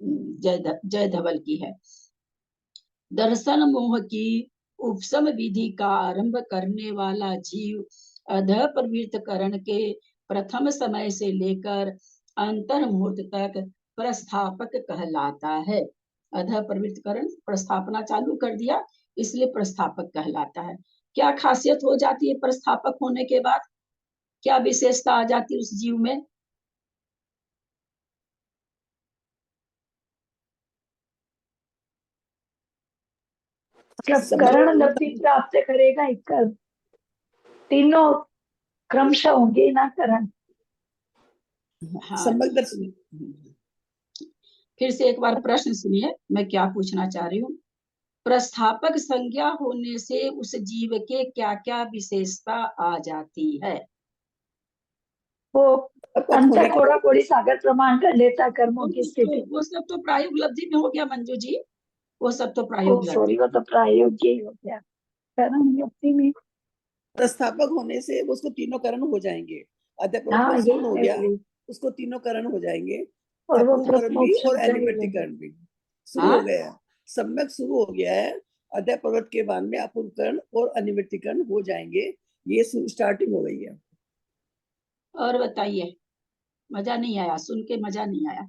S1: जय धवल की है। दर्शन मोह की उपशम विधि का आरंभ करने वाला जीव अध प्रवृत्तकरण के प्रथम समय से लेकर अंतर मुहूर्त तक प्रस्थापक कहलाता है। अध प्रवृत्तकरण, प्रस्थापना चालू कर दिया, इसलिए प्रस्थापक कहलाता है। क्या खासियत हो जाती है प्रस्थापक होने के बाद? क्या विशेषता आ जाती है उस जीव में?
S2: मतलब करण लब्धि प्राप्त करेगा एक कर, तीनों क्रमशः होंगे ना करण।
S1: हाँ,
S3: सम्यक दर्शन।
S1: फिर से एक बार प्रश्न सुनिए, मैं क्या पूछना चाह रही हूँ। प्रस्थापक संज्ञा होने से उस जीव के क्या क्या विशेषता आ जाती है?
S2: वो अंतर कोड़ा कोड़ी सागर प्रमाण कर लेता कर्मों की स्थिति।
S1: वो सब तो प्रायोग लब्धि में हो गया मंजू जी, वो सब तो प्रायोग
S2: सॉरी, वो तो प्रायोग्य ही हो गया। करण लब्धि में
S3: प्रस्थापक होने से उसको तीनों करण हो जाएंगे। अध्यापक
S2: हाँ,
S3: शुरू हो गया,
S2: यही।
S3: उसको तीनों करण हो जाएंगे,
S2: और वो
S3: अपूर्वकरण भी और
S2: प्रथमोपसर्ग
S3: अनिमित्तीकरण भी शुरू हो गया है। सम्यक शुरू हो गया है, अध्याय पर्वत के बाद में अपूर्वकरण और अनिमित्तीकरण हो जाएंगे। ये स्टार्टिंग हो गई है।
S1: और बताइए, मजा नहीं आया? सुन के मजा नहीं आया?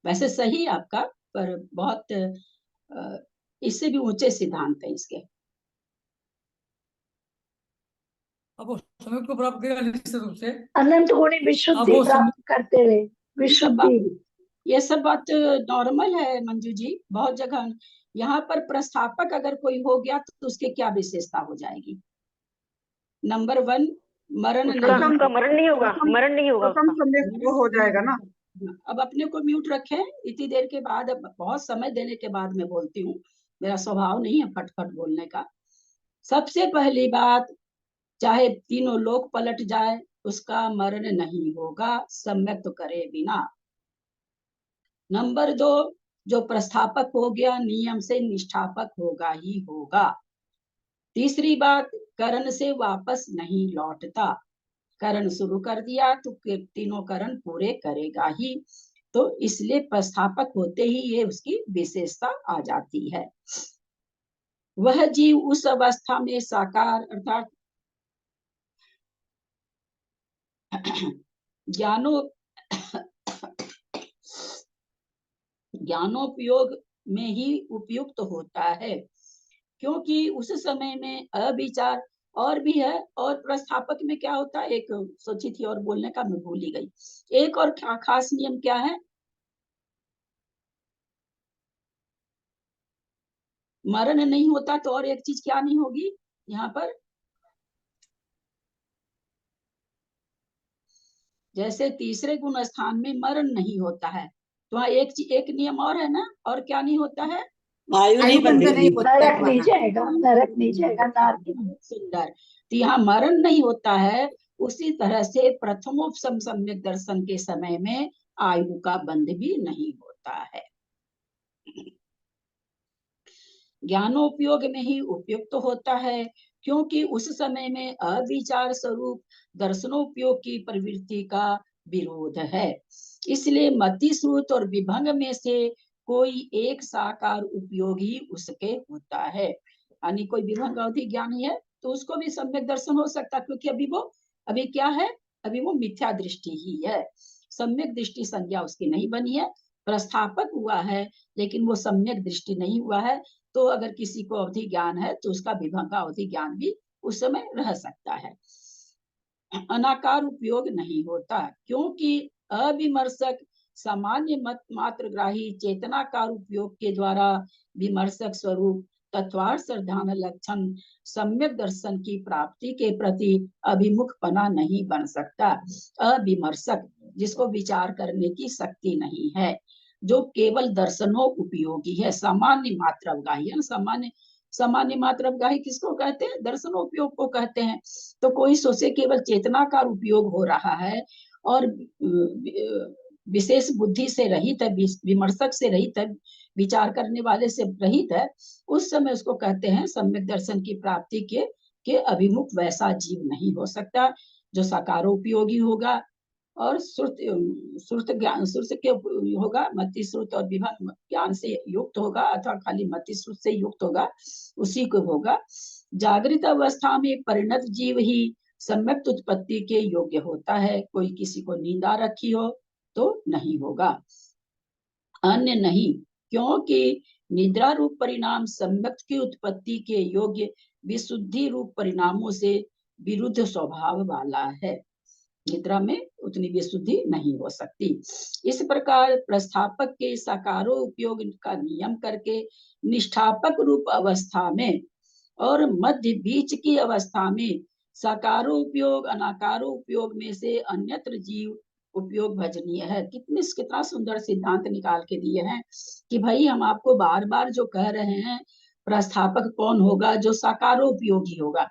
S1: वैसे सही आपका, पर बहुत इससे भी ऊंचे सिद्धांत है इसके।
S4: अब वो समय को प्राप्त करेगा निश्चित रूप से।
S2: अनंत गुणी विशुद्धि प्राप्त करते रहे, विशुद्धि।
S1: ये सब बात नॉर्मल है मंजू जी, बहुत जगह। यहाँ पर प्रस्थापक अगर कोई हो गया तो उसके क्या विशेषता हो जाएगी? नंबर 1, मरण नहीं।
S6: मरण नहीं होगा, मरण नहीं होगा
S7: प्रथम सम्यक वो हो जाएगा ना।
S1: अब अपने को म्यूट रखें, इतनी देर के बाद, अब बहुत समय देने के बाद मैं बोलती हूँ, मेरा स्वभाव नहीं है फटफट बोलने का। सबसे पहली बात, चाहे तीनों लोक पलट जाए, उसका मरण नहीं होगा सम्यक तो करे बिना। नंबर 2, जो प्रस्थापक हो गया नियम से निष्ठापक होगा ही होगा। तीसरी बात, करण से वापस नहीं लौटता। करण शुरू कर दिया तो तीनों करण पूरे करेगा ही, तो इसलिए प्रस्थापक होते ही ये उसकी विशेषता आ जाती है। वह जीव उस अवस्था में साकार अर्थात ज्ञानोपयोग में ही उपयुक्त होता है, क्योंकि उस समय में अविचार और भी है। और प्रस्थापक में क्या होता है, एक सोची थी और बोलने का मैं भूल ही गई। एक और खास नियम क्या है, मरण नहीं होता तो और एक चीज क्या नहीं होगी यहाँ पर, जैसे तीसरे गुण स्थान में मरण नहीं होता है, तो वहाँ एक नियम और है ना, और क्या नहीं होता है,
S3: आयु नहीं
S5: आयु बंद नहीं
S3: बढ़ेगी।
S5: होता है
S2: नरक नहीं
S5: वहाँ।
S2: जाएगा, नरक नहीं जाएगा, नरक नहीं।
S1: सुंदर। तो यहाँ मरण नहीं होता है। उसी तरह से प्रथमोपसम सम्यक दर्शन के समय में आयु का बंध भी नहीं होता है। ज्ञानोपयोग में ही उपयुक्त होता है, क्योंकि उस समय में अविचार स्वरूप दर्शनोपयोग की प्रवृत्ति का विरोध है। इसलिए मति श्रुत और विभंग में से कोई एक साकार उपयोग ही उसके होता है। यानी कोई विभंग अवधि ज्ञानी है तो उसको भी सम्यक दर्शन हो सकता, क्योंकि अभी क्या है, अभी वो मिथ्या दृष्टि ही है, सम्यक दृष्टि संज्ञा उसकी नहीं बनी है। प्रस्थापक हुआ है लेकिन वो सम्यक दृष्टि नहीं हुआ है, तो अगर किसी को अवधि ज्ञान है तो उसका विभंग अवधि ज्ञान भी उस समय रह सकता है। अनाकार उपयोग नहीं होता, क्योंकि अविमर्शक सामान्य मत मात्रग्राही चेतनाकार उपयोग के द्वारा विमर्शक स्वरूप तत्वार्थ श्रद्धान लक्षण सम्यक दर्शन की प्राप्ति के प्रति अभिमुख पना नहीं बन सकता। अविमर्शक जिसको विचार करने की शक्ति नहीं है, जो केवल दर्शनों उपयोगी है, सामान्य मात्रवगाही है। सामान्य मात्रवगाही किसको कहते हैं, दर्शनों उपयोग को कहते हैं। तो कोई सोचे केवल चेतना का उपयोग हो रहा है और विशेष बुद्धि से रहित है, विमर्शक से रहित है, विचार करने वाले से रहित है, उस समय उसको कहते हैं सम्यक दर्शन की प्राप्ति के अभिमुख वैसा जीव नहीं हो सकता, जो साकारोपयोगी होगा और श्रुत ज्ञान श्रुत के होगा, मति श्रुत और विभंग ज्ञान से युक्त होगा, अथवा खाली मति श्रुत से युक्त होगा, उसी को होगा। जागृत अवस्था में परिणत जीव ही सम्यक उत्पत्ति के योग्य होता है। कोई किसी को नींद आ रखी हो तो नहीं होगा, अन्य नहीं, क्योंकि निद्रा रूप परिणाम सम्यक की उत्पत्ति के योग्य विशुद्धि रूप परिणामों से विरुद्ध स्वभाव वाला है। निद्रा में उतनी विशुद्धि नहीं हो सकती। इस प्रकार प्रस्थापक के साकारो उपयोग का नियम करके निष्ठापक रूप अवस्था में और मध्य बीच की अवस्था में साकारो उपयोग अनाकारो उपयोग में से अन्यत्र जीव उपयोग भजनीय है। कितना सुंदर सिद्धांत निकाल के दिए हैं कि भाई हम आपको बार बार जो कह रहे हैं, प्रस्थापक कौन होगा, जो साकारो उपयोगी होगा।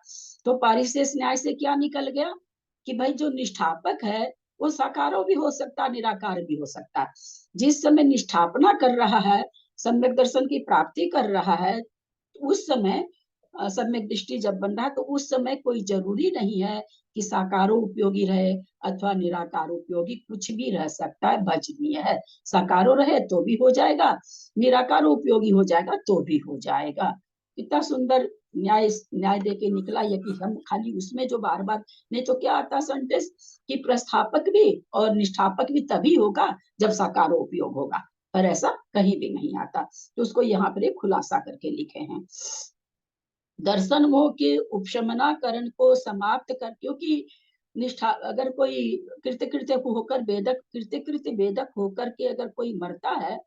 S1: तो पारिशेष न्याय से क्या निकल गया कि भाई जो निष्ठापक है वो साकारो भी हो सकता, निराकार भी हो सकता। जिस समय निष्ठापना कर रहा है, सम्यक दर्शन की प्राप्ति कर रहा है, उस समय सम्यक दृष्टि जब बन रहा है, तो उस समय कोई जरूरी नहीं है कि साकारो उपयोगी रहे अथवा निराकार उपयोगी, कुछ भी रह सकता है, भजनीय है। साकारो रहे तो भी हो जाएगा, निराकार उपयोगी हो जाएगा तो भी हो जाएगा। कितना सुंदर न्याय दे के निकला ये कि हम खाली उसमें जो बार बार, नहीं तो क्या आता सेंटेंस कि प्रस्थापक भी और निष्ठापक भी तभी होगा जब साकारो उपयोग होगा, पर ऐसा कहीं भी नहीं आता। तो उसको यहाँ पर एक खुलासा करके लिखे हैं। दर्शन मोह के उपशमनाकरण को समाप्त कर, क्योंकि निष्ठा अगर कोई कृत्य वेदक होकर के अगर कोई मरता है,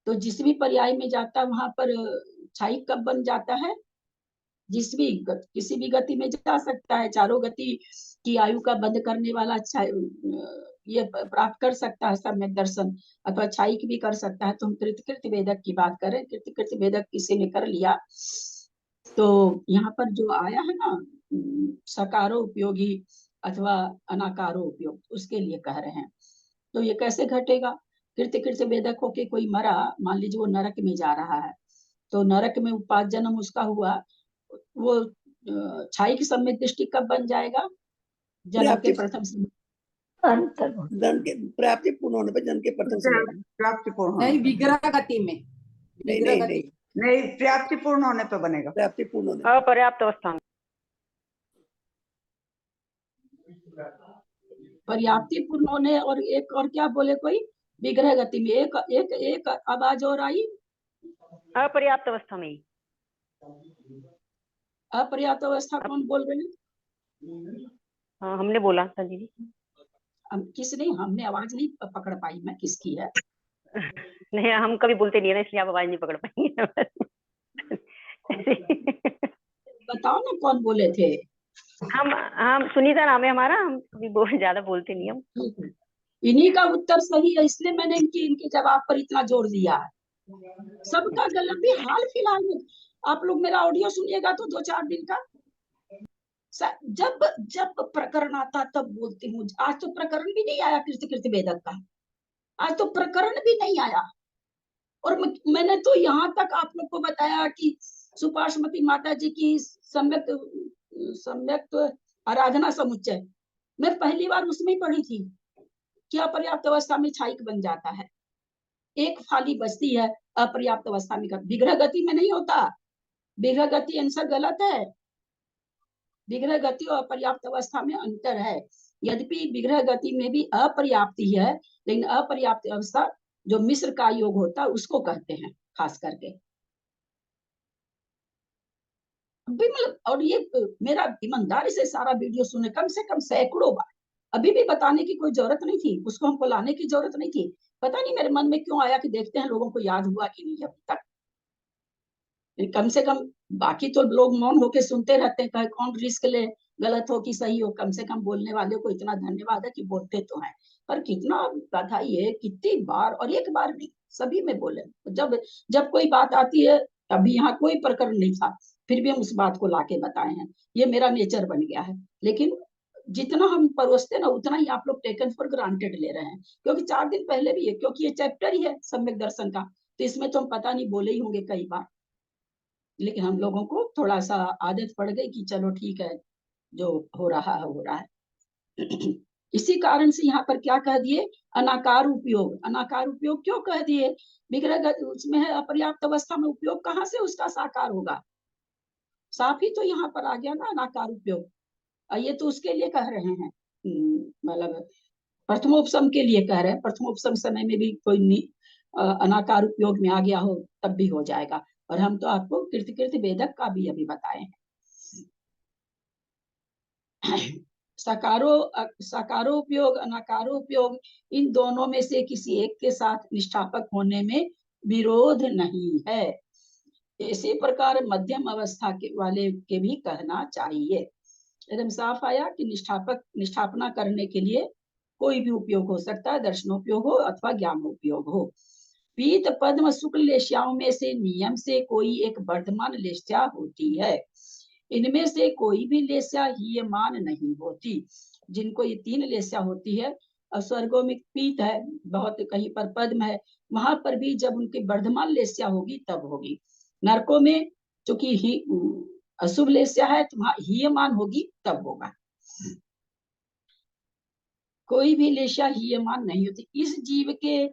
S1: तो जिस भी पर्याय में जाता है वहां पर क्षायिक कब बन जाता है, किसी भी गति में जा सकता है, चारों गति की आयु का बंद करने वाला ये प्राप्त कर सकता है सम्यक दर्शन, अथवा क्षायिक भी कर सकता है। तो हम कृत्य वेदक की बात करें, कृत्य वेदक किसी ने कर लिया तो यहाँ पर जो आया है ना सकारो उपयोगी अथवा अनाकारो उपयोग, उसके लिए कह रहे हैं। तो ये कैसे घटेगा? कृत्य कृत्य वेदक होके कोई मरा, मान लीजिए वो नरक में जा रहा है, तो नरक में 5 जन्म उसका हुआ, वो छाई की सम्यक दृष्टि कब बन जाएगा? जन्म के प्रथम समय।
S2: अंतर
S3: जन्म के प्राप्ति पूर्ण होने पर जन्म के प्रथम समय में।
S7: प्राप्ति पूर्ण होने
S5: नहीं,
S7: पर।
S5: विग्रह गति में।
S3: नहीं
S5: विग्रह
S3: नहीं
S5: गति
S3: नहीं,
S7: नहीं, प्राप्ति पूर्ण होने पे बनेगा।
S3: प्राप्ति पूर्ण होने पर।
S8: अपर्याप्त अवस्था में।
S1: पर्याप्ति पूर्ण होने, और एक और क्या बोले कोई? विग्रह गति में। एक एक एक आवाज और आई,
S8: अपर्याप्त अवस्था में ही।
S1: अपर्याप्त अवस्था कौन बोल रहे हैं?
S8: हाँ, हमने बोला संजी जी।
S1: किसने? हमने आवाज नहीं पकड़ पाई मैं किसकी है।
S8: नहीं, हम कभी बोलते नहीं है ना, इसलिए आप आवाज नहीं पकड़ पाएंगे।
S1: बताओ ना कौन बोले थे।
S8: हम सुनीता नाम है हमारा, हम कभी ज्यादा बोलते नहीं हम।
S1: इन्हीं का उत्तर सही है, इसलिए मैंने इनके जवाब पर इतना जोर दिया है। सबका गलत भी हाल फिलहाल में। आप लोग मेरा ऑडियो सुनिएगा तो 2-4 दिन का, जब जब प्रकरण आता तब बोलती हूँ। आज तो प्रकरण भी नहीं आया कृत्य कृत्य वेदक का, आज तो प्रकरण भी नहीं आया। और मैंने तो यहाँ तक आप लोग को बताया कि सुपार्श्वमती माता जी की सम्यक आराधना समुच्चय मैं पहली बार उसमें ही पढ़ी थी कि अपर्याप्त अवस्था में छाइक बन जाता है, एक फाली बचती है अपर्याप्त अवस्था में। विग्रह गति में नहीं होता, विग्रह गति आंसर गलत है। विग्रह गति और अपर्याप्त अवस्था में अंतर है। यद्यपि विग्रह गति में भी अपर्याप्ति है, लेकिन अपर्याप्त अवस्था जो मिश्र का योग होता है उसको कहते हैं खास करके। मतलब, और ये मेरा ईमानदारी से सारा वीडियो सुने, कम से कम सैकड़ों बार। अभी भी बताने की कोई जरूरत नहीं थी, उसको हमको लाने की जरूरत नहीं थी। पता नहीं मेरे मन में क्यों आया कि देखते हैं लोगों को याद हुआ कि नहीं अभी तक। कम से कम बाकी तो लोग मौन होके सुनते रहते हैं, कहे कौन रिस्क ले, गलत हो कि सही हो। कम से कम बोलने वाले को इतना धन्यवाद है कि बोलते तो हैं। पर कितना बधाई है, कितनी बार, और एक बार नहीं, सभी में बोले। जब जब कोई बात आती है, अभी यहाँ कोई प्रकरण नहीं था, फिर भी हम उस बात को लाके बताए हैं। ये मेरा नेचर बन गया है। लेकिन जितना हम परोसते ना उतना ही आप लोग टेकन फॉर ग्रांटेड ले रहे हैं, क्योंकि 4 दिन पहले भी है, क्योंकि ये चैप्टर ही है सम्यक दर्शन का, तो इसमें तो हम पता नहीं बोले ही होंगे कई बार। लेकिन हम लोगों को थोड़ा सा आदत पड़ गई कि चलो ठीक है, जो हो रहा है हो रहा है। इसी कारण से यहाँ पर क्या कह दिए? अनाकार उपयोग। अनाकार उपयोग क्यों कह दिए? विग्रह उसमें है अपर्याप्त अवस्था में, उपयोग कहाँ से उसका साकार होगा? साफ ही तो यहाँ पर आ गया ना अनाकार उपयोग। ये तो उसके लिए कह रहे हैं, मतलब प्रथमोपसम के लिए कह रहे हैं। प्रथमोपसम समय में भी कोई अनाकार उपयोग में आ गया हो तब भी हो जाएगा। और हम तो आपको कृत्य कृत्य वेदक का भी अभी बताए हैं। सकारो उपयोग, अनाकारो उपयोग, इन दोनों में से किसी एक के साथ निष्ठापक होने में विरोध नहीं है। इसी प्रकार मध्यम अवस्था के वाले के भी कहना चाहिए। एकदम साफ आया कि निष्ठापना करने के लिए कोई भी उपयोग हो सकता है, दर्शनोपयोग हो अथवा ज्ञानोपयोग हो। पीत पद्म शुक्ल लेश्याओं में से नियम से कोई एक वर्धमान लेश्या होती है। इनमें से कोई भी लेस्या हीयमान नहीं होती। जिनको ये 3 लेस्या होती है, और स्वर्गों में पीत है, बहुत कहीं पर पद्म है, वहां पर भी जब उनकी वर्धमान लेस्या होगी तब होगी। नरकों में चूंकि ही अशुभ लेस्या है तो वहां हीयमान होगी तब होगा। कोई भी लेस्या हीयमान नहीं होती। इस जीव के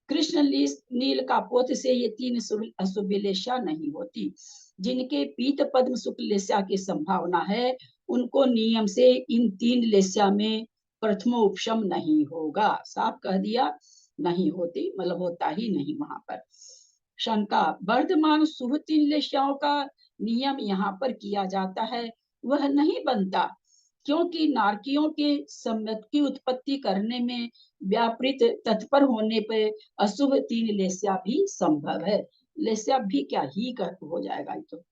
S1: कृष्ण नील का पोत से ये 3 अशुभ लेस्या नहीं होती। जिनके पीत पद्म शुक्ल लेस्या की संभावना है, उनको नियम से इन 3 लेस्या में प्रथमोपशम नहीं होगा। साफ कह दिया, नहीं होती, मतलब होता ही नहीं वहां पर। शंका, वर्धमान शुभ 3 लेस्याओं का नियम यहाँ पर किया जाता है, वह नहीं बनता, क्योंकि नारकियों के सम्यक की उत्पत्ति करने में व्यापृत तत्पर होने पर अशुभ 3 लेस्या भी संभव है। लेस्या भी क्या ही हो जाएगा। तो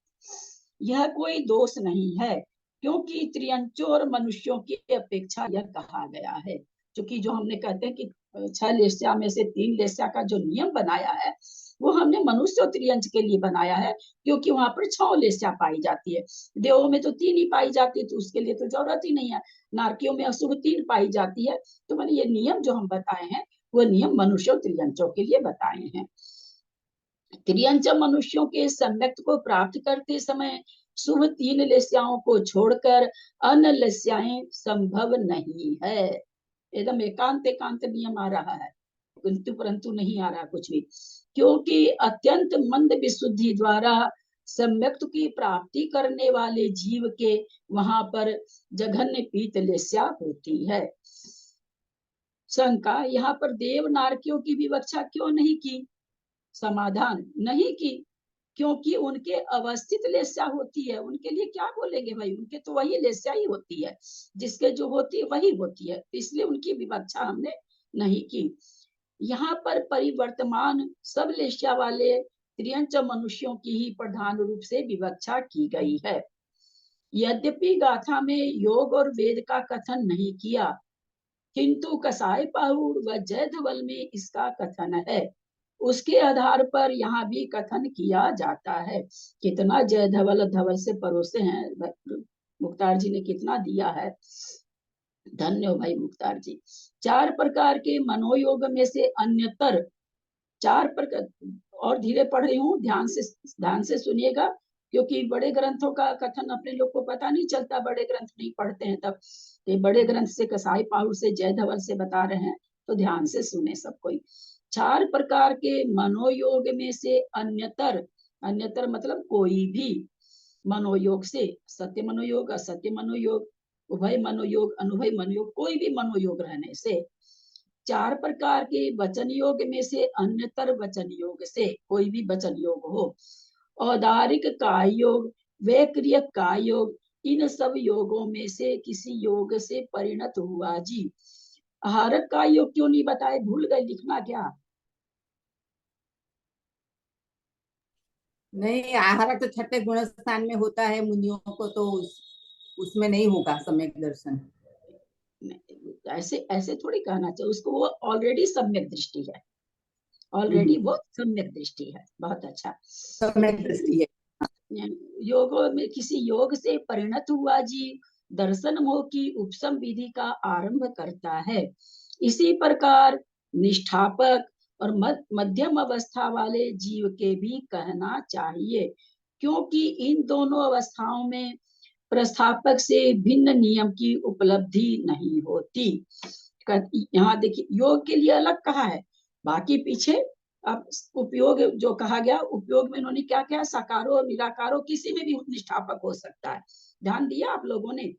S1: यह कोई दोष नहीं है, क्योंकि त्रियंचों और मनुष्यों की अपेक्षा यह कहा गया है। क्योंकि जो हमने कहते हैं कि 6 लेस्या में से 3 लेस्या का जो नियम बनाया है, वो हमने मनुष्य और त्रियंच के लिए बनाया है, क्योंकि वहां पर 6 लेस्या पाई जाती है। देवों में तो 3 ही पाई जाती है, तो उसके लिए तो जरूरत ही नहीं है। नारकियों में अशुभ 3 पाई जाती है। तो मैंने ये नियम जो हम बताए हैं वो नियम मनुष्य और त्रियंचों के लिए बताए हैं। त्रियंच मनुष्यों के सम्यक्त को प्राप्त करते समय शुभ 3 लेस्याओं को छोड़कर अन्य लेस्याएं संभव नहीं है। एकदम एकांत एकांत नियम आ रहा है, किंतु परंतु नहीं आ रहा कुछ भी, क्योंकि अत्यंत मंद विशुद्धि द्वारा सम्यक्त की प्राप्ति करने वाले जीव के वहां पर जघन्य पीत लेस्या होती है। शंका, यहाँ पर देव नारकियों की विवक्षा क्यों नहीं की? समाधान, नहीं की, क्योंकि उनके अवस्थित लेस्या होती है। उनके लिए क्या बोलेंगे भाई, उनके तो वही लेस्या ही होती है, जिसके जो होती है वही होती है, इसलिए उनकी विवक्षा हमने नहीं की। यहाँ पर परिवर्तमान सब लेस्या वाले त्रियंच मनुष्यों की ही प्रधान रूप से विवक्षा की गई है। यद्यपि गाथा में योग और वेद का कथन नहीं किया, किंतु कसाय पाहुर व जय धवल में इसका कथन है। उसके आधार पर यहाँ भी कथन किया जाता है। कितना जय धवल धवल से परोसे हैं, मुख्तार जी ने कितना दिया है, धन्य हो भाई मुख्तार जी। 4 प्रकार के मनोयोग में से अन्यतर 4 प्रकार, और धीरे पढ़ रही हूँ, ध्यान से सुनिएगा, क्योंकि बड़े ग्रंथों का कथन अपने लोग को पता नहीं चलता, बड़े ग्रंथ नहीं पढ़ते हैं तब। ये बड़े ग्रंथ से कसाई पाहुर से जय धवल से बता रहे हैं, तो ध्यान से सुने सब कोई। 4 प्रकार के मनोयोग में से अन्यतर, अन्यतर मतलब कोई भी मनोयोग से, सत्य मनोयोग, असत्य मनोयोग, उभय मनोयोग, अनुभय मनोयोग, कोई भी मनोयोग रहने से, 4 प्रकार के वचन योग में से अन्यतर वचन योग से, कोई भी वचन योग हो, औदारिक काय योग, वैक्रिय काय योग, इन सब योगों में से किसी योग से परिणत हुआ जी। आहारक काय योग क्यों नहीं बताए, भूल गए लिखना क्या?
S5: नहीं, आहार तो छठे गुण स्थान में होता है, मुनियों को तो उसमें नहीं होगा सम्यक दर्शन।
S1: ऐसे ऐसे थोड़ी कहना चाहिए उसको, वो ऑलरेडी सम्यक दृष्टि है, ऑलरेडी वो सम्यक दृष्टि है। बहुत अच्छा,
S5: सम्यक दृष्टि है।
S1: योगों में किसी योग से परिणत हुआ जीव दर्शन मोह की उपशम विधि का आरंभ करता है। इसी प्रकार निष्ठापक और मध्यम अवस्था वाले जीव के भी कहना चाहिए, क्योंकि इन दोनों अवस्थाओं में प्रस्थापक से भिन्न नियम की उपलब्धि नहीं होती। यहाँ देखिए, योग के लिए अलग कहा है, बाकी पीछे अब उपयोग जो कहा गया, उपयोग में इन्होंने क्या क्या, साकारो और निराकारो, किसी में भी निष्ठापक हो सकता है। ध्यान दिया आप लोगों ने,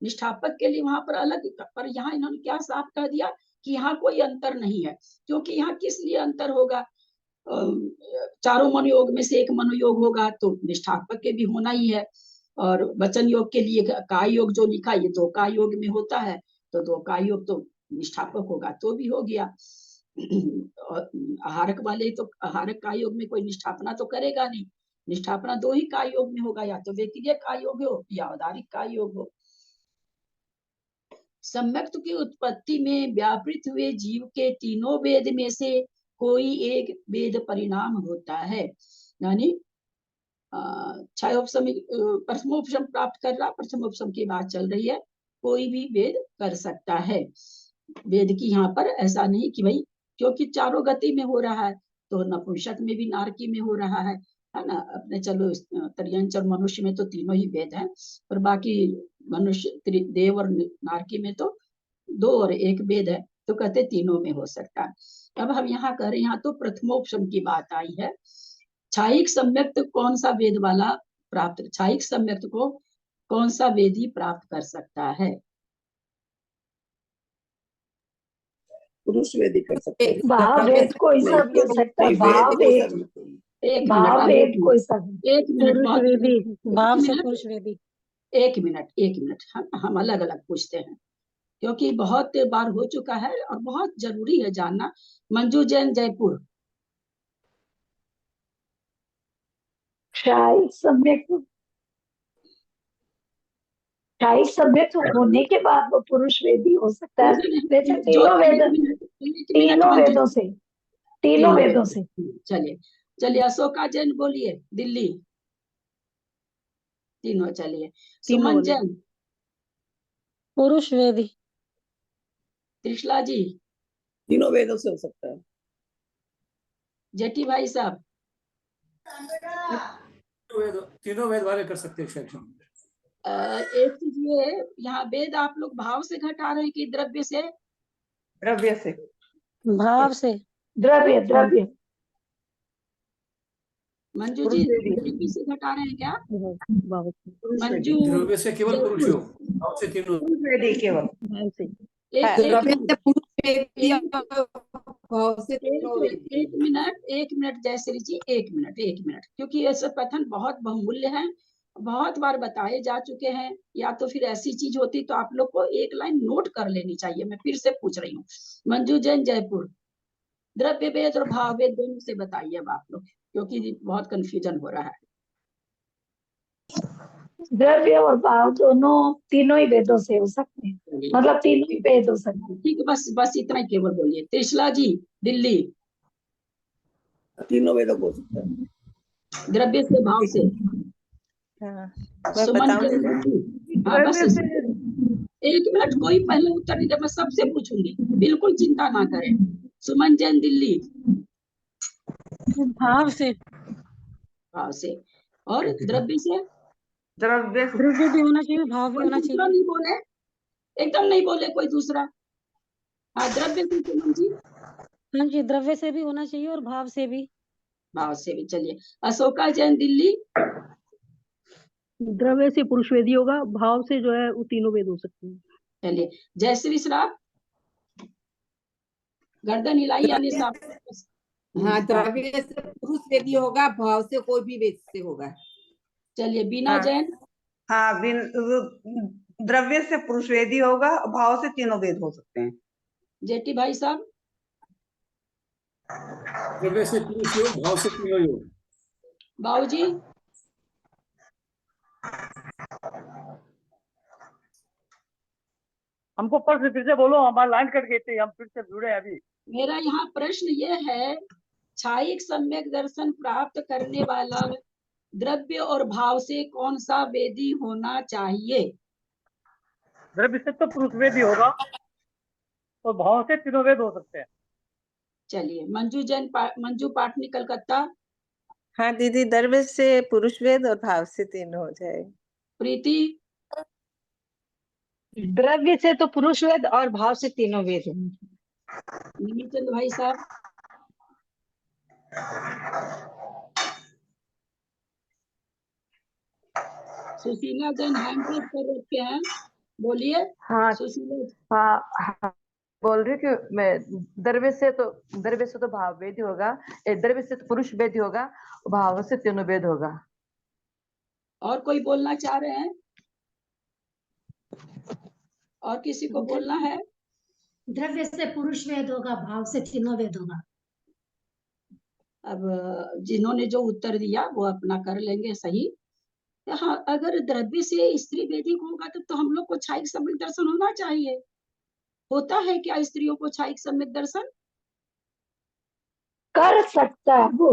S1: निष्ठापक के लिए वहां पर अलग, पर यहाँ इन्होंने क्या साफ कह दिया कि यहाँ कोई अंतर नहीं है। क्योंकि यहाँ किस लिए अंतर होगा, चारों मनोयोग में से एक मनोयोग होगा तो निष्ठापक के भी होना ही है, और वचन योग के लिए काय योग जो लिखा, ये 2 काय योग में होता है, तो 2 काय योग तो निष्ठापक होगा तो भी हो गया। और आहारक वाले तो आहारक काय योग में कोई निष्ठापना तो करेगा नहीं, निष्ठापना 2 ही काय योग में होगा, या तो व्यक्तिगत काय योग हो या औदारिक काय योग हो। सम्यक्त की उत्पत्ति में व्यापृत हुए जीव के तीनों वेद में से कोई एक वेद परिणाम होता है, यानी प्रथमोपशम प्राप्त कर रहा, प्रथमोपशम की बात चल रही है, कोई भी वेद कर सकता है। वेद की यहाँ पर ऐसा नहीं कि भाई, क्योंकि चारों गति में हो रहा है, तो नपुंसक में भी नारकी में हो रहा है ना। अपने चलो त्रियंच और मनुष्य में तो तीनों ही वेद हैं, और बाकी मनुष्य देव और नारकी में तो 2 और 1 वेद है, तो कहते तीनों में हो सकता है। अब हम यहाँ कह रहे हैं, यहाँ तो प्रथमोपशम की बात आई है। छायिक सम्यक्त कौन सा वेद वाला प्राप्त, छायिक सम्यक्त को कौन सा वेदी प्राप्त कर सकता है?
S3: पुरुष वेदी कर सकते हैं।
S2: भाव वेद कोई सा भी हो सकता है, भाव वेद, भाव वेद कोई सा भी।
S1: एक मिनट,
S9: भाव से पुरुष वेदी।
S1: एक मिनट, हम अलग अलग पूछते हैं, क्योंकि बहुत बार हो चुका है और बहुत जरूरी है जानना। मंजू जैन, जयपुर।
S2: छायिक सम्यक्त होने के बाद वो पुरुष वेदी हो सकता है। वैसे तीनों वेदों से, तीनों वेदों से।
S1: चलिए, चलिए अशोका जैन बोलिए, दिल्ली। तीनों चलिए।
S9: तीनों
S1: सुमन
S9: बोले।
S1: जैन,
S9: पुरुष वेदी।
S1: त्रिशला जी,
S3: तीनों वेदों से हो सकता है।
S1: जेठी भाई साहब,
S4: तीनों वेद वाले कर सकते हैं सेक्शन।
S1: एक चीज ये है, यहाँ वेद आप लोग भाव से घटा रहे हैं कि द्रव्य से?
S7: द्रव्य से।
S9: भाव से।
S2: द्रव्य द्रव्य।
S1: मंजू जी द्रव्य से घटा रहे हैं क्या?
S9: भाव से।
S1: मंजू
S4: द्रव्य से केवल पुरुष
S1: जयपुर,
S4: योग, भाव से तीनों।
S7: वेदी केवल।
S9: भाव से।
S1: एक
S5: द्रव्य
S1: एक
S5: से पुरुष वेदी
S1: एक
S5: और भाव से तीनों वेदी।
S1: एक मिनट जयश्री जी, एक मिनट, क्योंकि ये सब कथन बहुत बहुमूल्य हैं, बहुत बार बताए जा चुके हैं। या तो फिर ऐसी चीज होती तो आप लोग को एक लाइन नोट कर लेनी चाहिए। मैं फिर से पूछ रही हूँ, मंजू जैन जयपुर, द्रव्य वेद और भाव वेद दोनों से बताइए अब आप लोग, क्योंकि बहुत कंफ्यूजन हो रहा है।
S2: द्रव्य और भाव दोनों तीनों ही वेदों से हो सकते हैं, मतलब तीनों ही वेद हो सकते हैं।
S1: ठीक है, बस इतना ही केवल बोलिए। त्रिशला जी दिल्ली,
S3: तीनों वेदों को हो सकता है।
S1: द्रव्य से भाव से।
S6: हाँ, मैं
S1: सुमन
S6: बताऊं
S1: जैन
S6: दीदी?
S1: दिल्ली, हाँ बस
S7: द्रव्य से।
S1: एक मिनट, कोई पहले उत्तर नहीं दे, मैं सबसे पूछूंगी, बिल्कुल चिंता ना करें। सुमन जैन दिल्ली,
S9: भाव से।
S1: भाव से। और द्रव्य से?
S7: द्रव्य से।
S9: द्रव्य भी होना चाहिए, भाव भी
S1: कोई
S9: होना
S1: दूसरा
S9: चाहिए।
S1: नहीं बोले, एकदम नहीं बोले कोई दूसरा। हाँ द्रव्य से सुमन जी,
S9: हाँ जी, द्रव्य से भी होना चाहिए और भाव से भी।
S1: भाव से भी। चलिए अशोका जैन दिल्ली,
S9: द्रव्य से पुरुष वेदी होगा, भाव से जो है वो तीनों वेद हो सकते हैं।
S1: चलिए जयश्री श्राप, गर्दन हिलाई यानी साफ।
S5: हाँ, द्रव्य से पुरुष वेदी होगा, भाव से कोई भी वेद से होगा।
S1: चलिए बीना
S7: हाँ।
S1: जैन,
S7: हाँ, द्रव्य से पुरुष वेदी होगा, भाव से तीनों वेद हो सकते हैं।
S1: जेठी भाई साहब,
S4: द्रव्य से पुरुष योग, भाव से तीनों योग।
S1: बाबूजी,
S10: हमको प्रश्न फिर से बोलो, हमारी लाइन कट गई थी, हम फिर से जुड़े हैं अभी।
S1: मेरा यहाँ प्रश्न ये है, छायिक सम्यक दर्शन प्राप्त करने वाला द्रव्य और भाव से कौन सा वेदी होना चाहिए?
S10: द्रव्य से तो पुरुष वेदी होगा और भाव से तीनों वेद हो सकते हैं।
S1: चलिए मंजू जैन मंजू पाटनी कलकत्ता,
S6: हाँ दीदी, द्रव्य से पुरुष वेद और भाव से तीनों हो जाए।
S1: प्रीति,
S11: द्रव्य से तो पुरुष वेद और भाव से तीनों वेद हैं।
S1: निमिचंद भाई साहब, सुशीला जैन हैंड रेज कर रखे हैं, बोलिए।
S12: हाँ
S1: सुशीला,
S12: हाँ, बोल रही कि मैं द्रव्य से तो भाव वेद होगा, द्रव्य से तो पुरुष वेद होगा, भाव से तीनों वेद होगा।
S1: और कोई बोलना चाह रहे हैं? और किसी को बोलना है?
S13: द्रव्य से पुरुष वेद होगा, भाव से तीनों वेद होगा।
S1: अब जिन्होंने जो उत्तर दिया वो अपना कर लेंगे सही। हाँ, अगर द्रव्य से स्त्री वेदिक होगा तो हम लोग को छायिक सम्यक दर्शन होना चाहिए। होता है क्या स्त्रियों को छायिक सम्यक दर्शन?
S2: कर सकता है वो,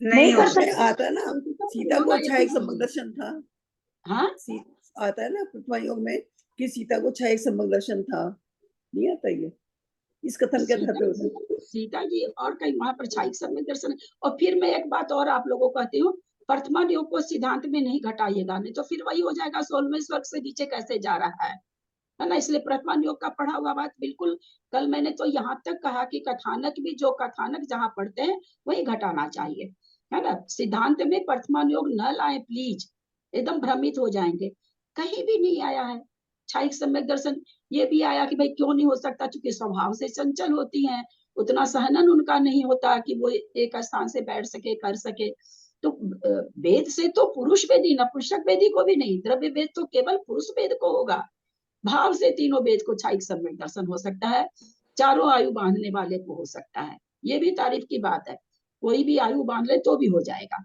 S2: नहीं कर
S3: उसमें
S2: सकता।
S3: आता है ना, सीता को छायिक सम्यक दर्शन था।
S1: हाँ,
S3: आता है ना प्रथमा योग में कि सीता को छायिक सम्यक दर्शन था, नहीं आता ये इस कथन के तहत होता है।
S1: सीता जी और कहीं वहां पर छायिक सम्यक दर्शन। और फिर मैं एक बात और आप लोगों को कहती हूँ, वर्तमान योग को सिद्धांत में नहीं घटाइएगा, नहीं तो फिर वही हो जाएगा 16वें स्वर्ग से नीचे कैसे जा रहा है ना। इसलिए वर्तमान योग का पढ़ा हुआ बात बिल्कुल, कल मैंने तो यहाँ तक कहा कि कथानक भी जो कथानक जहाँ पढ़ते हैं वही घटाना चाहिए, है ना। सिद्धांत में वर्तमान योग न लाए प्लीज, एकदम भ्रमित हो जाएंगे। कहीं भी नहीं आया है छायिक सम्यक दर्शन। ये भी आया कि भाई क्यों नहीं हो सकता, क्योंकि स्वभाव से चंचल होती हैं, उतना सहनन उनका नहीं होता कि वो एक स्थान से बैठ सके, कर सके। तो वेद से तो पुरुष वेदी, नपुंसक वेदी को भी नहीं, द्रव्य वेद तो केवल पुरुष वेद को होगा। भाव से तीनों वेद को छायिक सम्यक दर्शन हो सकता है, चारों आयु बांधने वाले को हो सकता है। ये भी तारीफ की बात है, कोई भी आयु बांध ले तो भी हो जाएगा।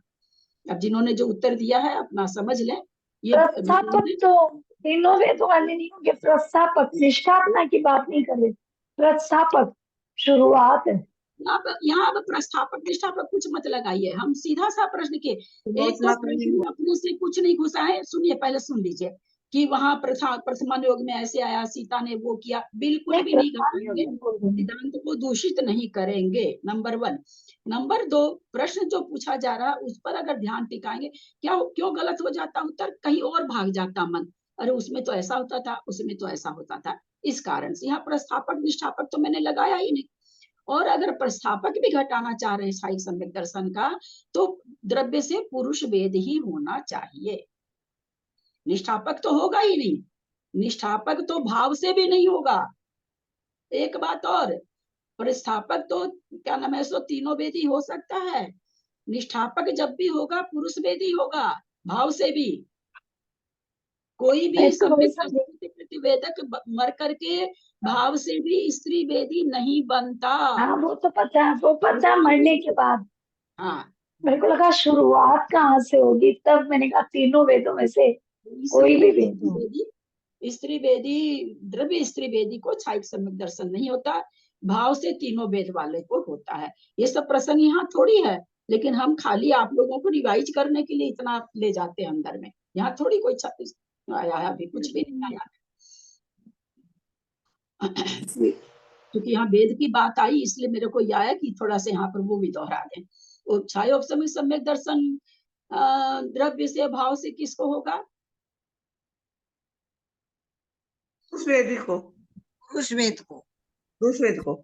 S1: अब जिन्होंने जो उत्तर दिया है अपना समझ लें। ये
S2: प्रस्थापक तो तीनों वेदों वाले नहीं होंगे, प्रस्थापक निष्ठापना की बात नहीं कर रहे, प्रस्थापक शुरुआत है।
S1: यहाँ अब प्रस्थापक निष्ठापक कुछ मत लगाइए, हम सीधा सा प्रश्न के एक तो
S7: आलोचना करेंगे।
S1: प्रश्न अपने से कुछ नहीं घुसा है। सुनिए, पहले सुन लीजिए कि वहां प्रथम योग में ऐसे आया, सीता ने वो किया, बिल्कुल भी नहीं घटाएंगे, सिद्धांत को दूषित नहीं करेंगे, नंबर 1। नंबर 2, प्रश्न जो पूछा जा रहा है उस पर अगर ध्यान टिकाएंगे, क्या क्यों गलत हो जाता उत्तर, कहीं और भाग जाता मन, अरे उसमें तो ऐसा होता था, उसमें तो ऐसा होता था, इस कारण से यहाँ प्रस्थापक निष्ठापक तो मैंने लगाया ही नहीं। और अगर प्रस्थापक भी घटाना चाह रहे हैं साई सम्यक दर्शन का, तो द्रव्य से पुरुष वेद ही होना चाहिए, निष्ठापक तो होगा ही नहीं, निष्ठापक तो भाव से भी नहीं होगा। एक बात और, प्रस्थापक तो क्या नाम है, सो तीनों वेद ही हो सकता है, निष्ठापक जब भी होगा पुरुष वेद ही होगा, भाव से भी। कोई भी सम्यक दर्शन के प्रतिवेदक मर करके भाव से भी स्त्री वेदी नहीं बनता।
S2: हाँ वो तो पता है, वो पता है मरने के बाद।
S1: हाँ,
S2: मेरे को लगा शुरुआत कहाँ से होगी, तब मैंने कहा तीनों वेदों में से कोई भी वेद हो।
S1: स्त्री वेदी, द्रव्य स्त्री वेदी को छाइक सम्यक दर्शन नहीं होता, भाव से तीनों वेद वाले को होता है। ये सब प्रसंग यहाँ थोड़ी है, लेकिन हम खाली आप लोगों को रिवाइज करने के लिए इतना ले जाते हैं अंदर में, यहाँ थोड़ी कोई आया है, अभी कुछ भी नहीं आया। क्योंकि यहाँ वेद की बात आई, इसलिए मेरे को यह आया कि थोड़ा सा यहाँ पर वो भी दोहरा दें। छायोग सम्यक दर्शन द्रव्य से भाव से किसको होगा?
S7: पुरुष वेदी को,
S5: पुरुष वेद को,
S7: पुरुष वेद को।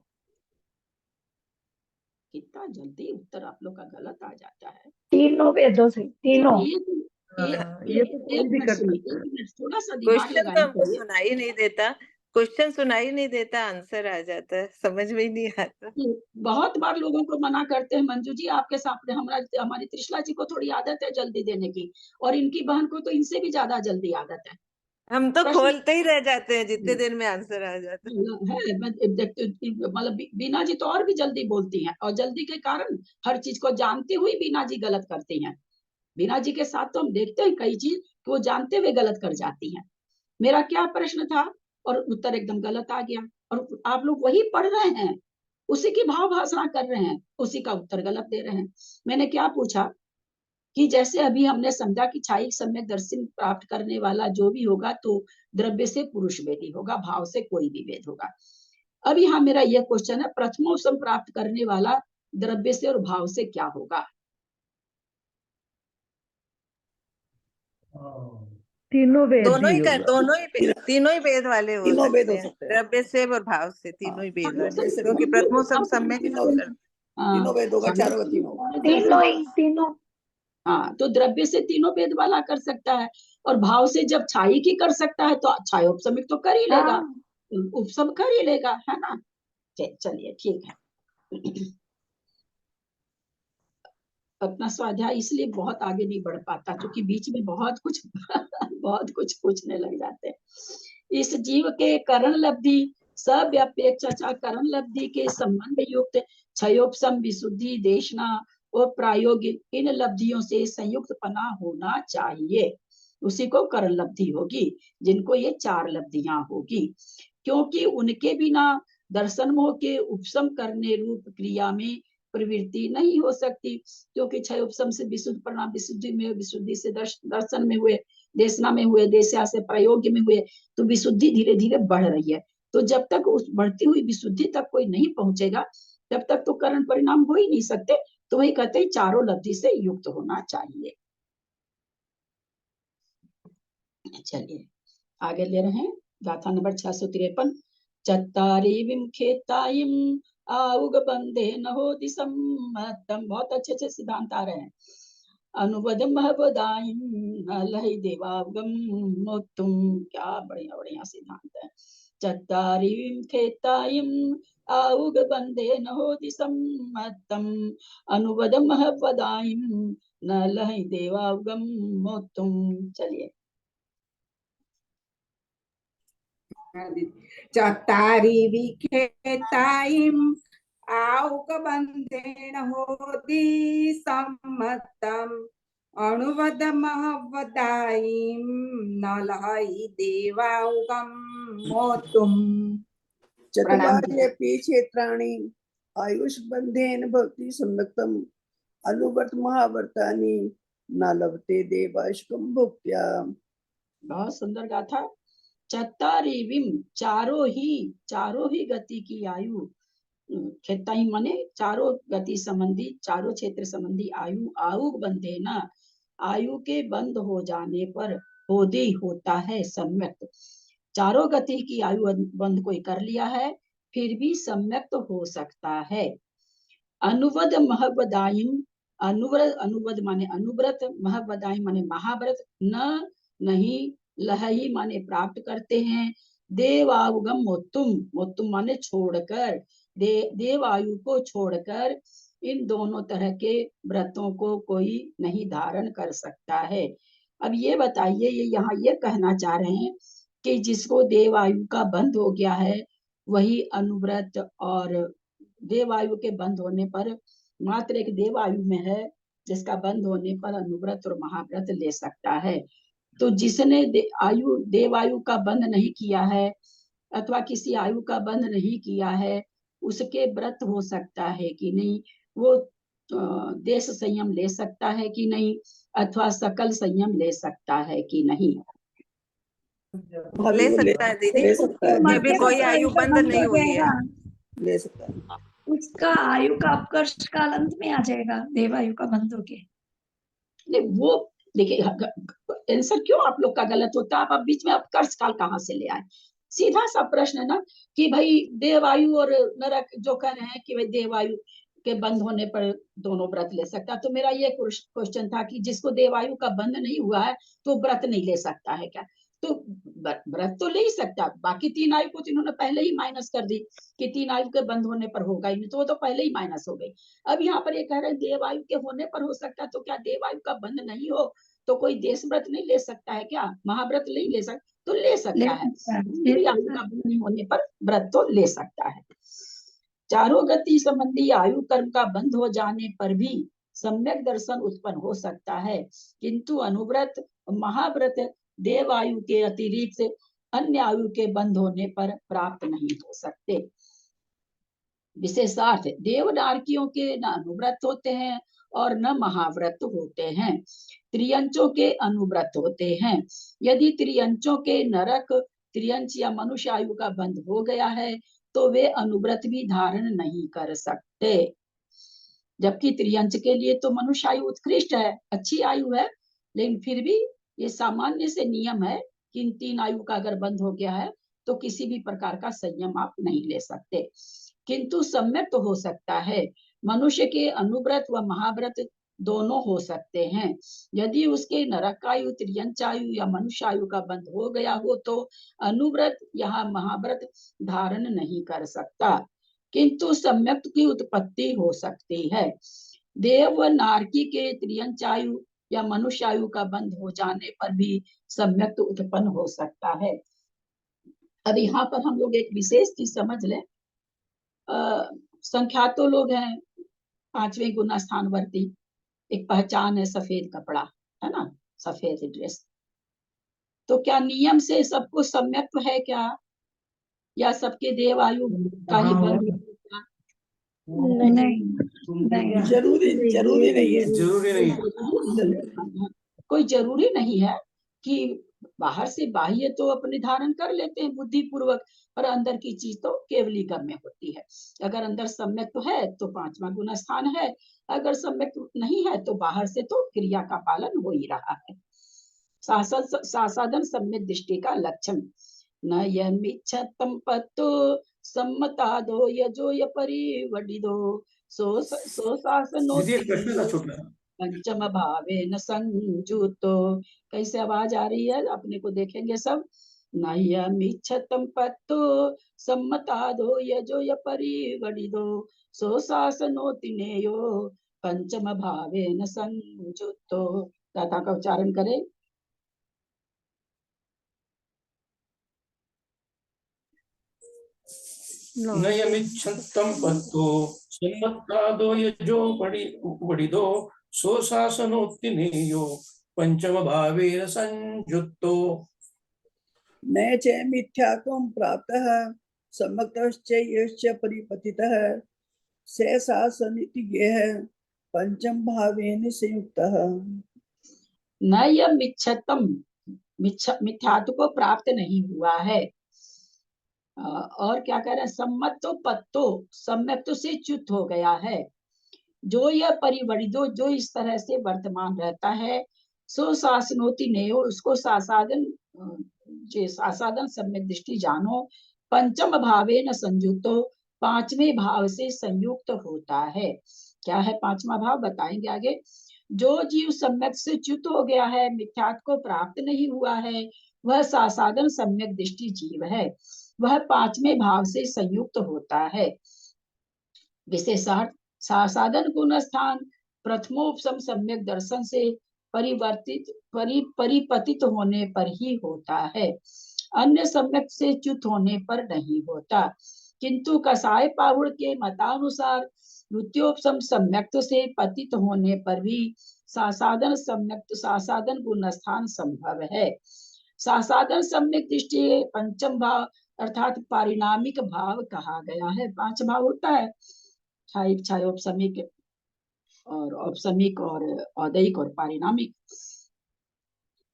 S1: कितना जल्दी उत्तर आप लोग का गलत आ जाता है।
S2: तीनों वेदों से, तीनों।
S10: ये तो कोई भी कर सकता है।
S1: थोड़ा सा दिमाग
S6: क्वेश्चन तो
S1: लगाना
S6: हमको
S1: चाहिए।
S6: सुनाई नहीं देता, क्वेश्चन सुनाई नहीं देता, आंसर आ जाता है, समझ में ही नहीं आता।
S1: बहुत बार लोगों को मना करते हैं, मंजू जी आपके सामने हमारी त्रिशला जी को थोड़ी आदत है जल्दी देने की, और इनकी बहन को तो इनसे भी ज्यादा जल्दी आदत है।
S6: हम तो खोलते ही रह जाते हैं, जितने देर में आंसर आ जाता
S1: है। मतलब बीना जी तो और भी जल्दी बोलती हैं, और जल्दी के कारण हर चीज को जानते हुए बीना जी गलत करती हैं। बीना जी के साथ तो हम देखते हैं कई चीज कि वो जानते हुए गलत कर जाती हैं। मेरा क्या प्रश्न था और उत्तर एकदम गलत आ गया, और आप लोग वही पढ़ रहे हैं, उसी की भाव भाषा कर रहे हैं, उसी का उत्तर गलत दे रहे हैं। मैंने क्या पूछा कि जैसे अभी हमने समझा कि छाइक सम्यक दर्शन प्राप्त करने वाला जो भी होगा तो द्रव्य से पुरुष वेदी होगा, भाव से कोई भी वेद होगा। अब यहाँ मेरा यह क्वेश्चन है, प्रथमोपम प्राप्त करने वाला द्रव्य से और भाव से क्या होगा?
S9: तीनों वेद
S6: दोनों ही
S9: होगा।
S6: तीनों ही वेद वाले हो
S3: तीनों वेद
S6: सकते
S3: हो
S6: हैं,
S3: सकते हैं।
S6: द्रव्य से और भाव से, तीनों ही वेद वाले,
S3: जैसे
S6: क्योंकि प्रथमोपम सम्यक
S3: तीनों वेद होगा, चारों का तीनों होगा।
S2: तीनों ही, तीनों।
S1: हाँ, तो द्रव्य से तीनों वेद वाला कर सकता है, और भाव से जब छाई की कर सकता है तो छायोपसमिक तो कर ही लेगा, उपसम कर ही लेगा, है ना। चलिए ठीक है। अपना स्वाध्याय इसलिए बहुत आगे नहीं बढ़ पाता क्योंकि बीच में बहुत कुछ बहुत कुछ पूछने लग जाते हैं। इस जीव के करण लब्धि सव्यपेक्षा करण लब्धि के संबंध युक्त क्षयोपम विशुद्धि देशना और प्रायोगिक इन लब्धियों से संयुक्त पना होना चाहिए, उसी को करण लब्धि होगी, जिनको ये 4 लब्धियां होगी। क्योंकि उनके बिना दर्शन मोह के उपशम करने रूप क्रिया में प्रवृत्ति नहीं हो सकती, क्योंकि क्षय उपशम से विशुद्ध परिणाम विशुद्धि में, विशुद्धि से दर्शन में हुए, देशना में हुए, देशा से प्रयोग में हुए, तो विशुद्धि धीरे धीरे बढ़ रही है। तो जब तक उस बढ़ती हुई विशुद्धि तक कोई नहीं पहुंचेगा तब तक तो करण परिणाम हो ही नहीं सकते। तो वही कहते हैं चारों लब्धि से युक्त होना चाहिए। चलिए आगे ले रहे हैं, गाथा नंबर 653। चत्तारी विमखेतायिम आउग बंदे न हो दिसम्मतम। बहुत अच्छे अच्छे सिद्धांत आ रहे हैं। अनुवद महवदायिम नलहि देवागम मोत्तुम। क्या बढ़िया बढ़िया सिद्धांत है। चत्तारी विमखेतायिम आउग बंदे न हो दिसम्मतम अनुवद महवदायिम नलहि देवागम मोत्तुम। चलिए
S5: चत्तारि विखेतायिम् आहुकबन्धेन होति सम्मतम् अणुवद महवदायिं नलहि देवाहुकं मोतुम्।
S3: चतुर्वार्यपि क्षेत्राणि आयुष बंधेन भक्ति सम्यक्तम अनुवर्त महावर्तानि न लभते देवाशुकम भुक्त्या।
S1: बहुत सुंदर गाथा। चत्तारीविम, चारों ही गति की आयु, खेताई माने चारों गति संबंधी, चारों क्षेत्र संबंधी आयु, आयु बंधे न, आयु के बंद हो जाने पर होदी होता है सम्यक। चारों गति की आयु बंद कोई कर लिया है फिर भी सम्यक तो हो सकता है। अनुवद महवदायिम, अनुवद माने अनुव्रत, महवदायिम माने महाव्रत, न नहीं, लहही माने प्राप्त करते हैं, देवायुगम मोत्तुम माने छोड़कर, देवायु को छोड़कर इन दोनों तरह के व्रतों को कोई नहीं धारण कर सकता है। अब ये बताइए, ये यहाँ ये कहना चाह रहे हैं कि जिसको देवायु का बंद हो गया है वही अनुव्रत और देवायु के बंद होने पर, मात्र एक देवायु में है जिसका बंद होने पर अनुव्रत और महाव्रत ले सकता है। तो जिसने देवायु का बंद नहीं किया है अथवा किसी आयु का बंद नहीं किया है उसके व्रत हो सकता है कि नहीं, वो देश संयम ले सकता है कि नहीं, अथवा सकल संयम ले सकता है कि नहीं।
S6: ले सकता है दीदी,
S3: ले सकता है,
S6: फिर भी कोई आयु बंद नहीं हुई है।
S3: ले सकता है।
S2: उसका आयु का अपकर्ष काल अंत में आ जाएगा देवायु का बंद होके।
S1: नहीं वो देखिए, आंसर क्यों आप लोग का गलत होता है? आप बीच में अपकर्ष काल कहाँ से ले आए? सीधा सा प्रश्न है ना कि भाई देवायु और नरक जो कह रहे हैं कि भाई देवायु के बंद होने पर दोनों व्रत ले सकता, तो मेरा ये क्वेश्चन था कि जिसको देवायु का बंद नहीं हुआ है तो व्रत नहीं ले सकता है क्या? तो व्रत तो ले ही सकता, बाकी 3 आयु को तो इन्होंने पहले ही माइनस कर दी कि 3 आयु के बंद होने पर होगा ही नहीं, तो वो तो पहले ही माइनस हो गई। अब यहाँ पर ये कह रहे हैं देवायु के होने पर हो सकता, तो क्या देवायु का बंद नहीं हो तो कोई देश व्रत नहीं ले सकता है क्या? महाव्रत नहीं ले सकता? तो ले सकता है, आयु का बंद नहीं होने पर व्रत तो ले सकता है। चारों गति संबंधी आयु कर्म का बंद हो जाने पर भी सम्यक दर्शन उत्पन्न हो सकता है, किंतु अनुव्रत महाव्रत देवायु के अतिरिक्त अन्य आयु के बंद होने पर प्राप्त नहीं हो सकते। विशेषार्थ देवनारकियों के न अनुव्रत होते हैं और न महाव्रत होते हैं, त्रियंचों के अनुव्रत होते हैं। यदि त्रियंचों के नरक, त्रियंच या मनुष्य आयु का बंद हो गया है तो वे अनुव्रत भी धारण नहीं कर सकते, जबकि त्रियंच के लिए तो मनुष्य आयु उत्कृष्ट है, अच्छी आयु है, लेकिन फिर भी ये सामान्य से नियम है कि इन 3 आयु का अगर बंद हो गया है तो किसी भी प्रकार का संयम आप नहीं ले सकते। किंतु सम्यक तो हो सकता है, मनुष्य के अनुव्रत व महाव्रत दोनों हो सकते हैं। यदि उसके नरकायु, त्रियंचायु या मनुष्यायु का बंद हो गया हो तो अनुव्रत या महाव्रत धारण नहीं कर सकता, किंतु सम्यक की उत्पत्ति हो सकती है। देव व नारकी के त्रियंचायु या मनुष्यायु का बंद हो जाने पर भी सम्यक उत्पन्न हो सकता है। अब यहाँ पर हम लोग एक विशेष चीज समझ लें, संख्यातो लोग हैं 5वें गुना स्थानवर्ती, एक पहचान है सफेद कपड़ा, है ना, सफेद ड्रेस, तो क्या नियम से सबको सम्यक है क्या, या सबके देवायु का ही बंद?
S2: नहीं,
S3: जरूरी नहीं है,
S1: कोई जरूरी नहीं है कि बाहर से बाह्य तो अपने धारण कर लेते हैं बुद्धि पूर्वक, पर अंदर की चीज तो केवली गम्य होती है। अगर अंदर सम्यक तो है तो 5वां गुना स्थान है, अगर सम्यक नहीं है तो बाहर से तो क्रिया का पालन हो ही रहा है। सासाधन सम्यक दृष्टि का लक्षण, न यमिच्छतं पत्तो सम्मतादो यजो य परिवडिदो सो शासनो पंचम भावे न संजुतो। कैसे आवाज आ रही है अपने को देखेंगे सब। नयमिच्छतं पत्तो सम्मतादो यजो य परिवडिदो सो शासनोति नेयो पंचम भावे न संजुतो। गाथा का उच्चारण करें।
S14: नयमिच्छन्तं पत्तो सम्मतादो यजो वडिदो सो शासनोति नेयो पंचम भावेन संयुक्तो।
S3: न च मिथ्यात्वं प्राप्तः सम्यक्तश्च यश्च परिपतितः सहसा सनितिज्ञः पंचम भावेन संयुक्तः।
S1: न यह मिच्छतम मिथ्यात्व को प्राप्त नहीं हुआ है। और क्या कह रहे हैं, सम्मतो पत्तो सम्यक्तो से च्युत हो गया है। जो यह परिवर्तितो जो इस तरह से वर्तमान रहता है, सो शासनोति नेयो उसको सासादन सासादन सम्यक दृष्टि जानो, पंचम भावे न संयुक्तो पांचवें भाव से संयुक्त होता है। क्या है पांचवा भाव, बताएंगे आगे। जो जीव सम्यक से च्युत हो गया है, मिथ्यात्व को प्राप्त नहीं हुआ है, वह सासादन सम्यक दृष्टि जीव है, वह पांचवें भाव से संयुक्त होता है। विशेषार्थ सासादन गुण स्थान प्रथमोपसम सम्यक दर्शन से परिपतित होने पर ही होता है, अन्य सम्यक से च्युत होने पर नहीं होता। किंतु कसाय पाहुड़ के मतानुसार द्वितीयोपसम सम्यक्त से पतित होने पर भी सासादन सम्यक्त सासादन गुण स्थान संभव है। सासादन सम्यक दृष्टि पंचम भाव अर्थात पारिणामिक भाव कहा गया है। 5 भाव होता है, छायिक, छायोपसमिक और औपसमिक और औदैहिक और पारिणामिक।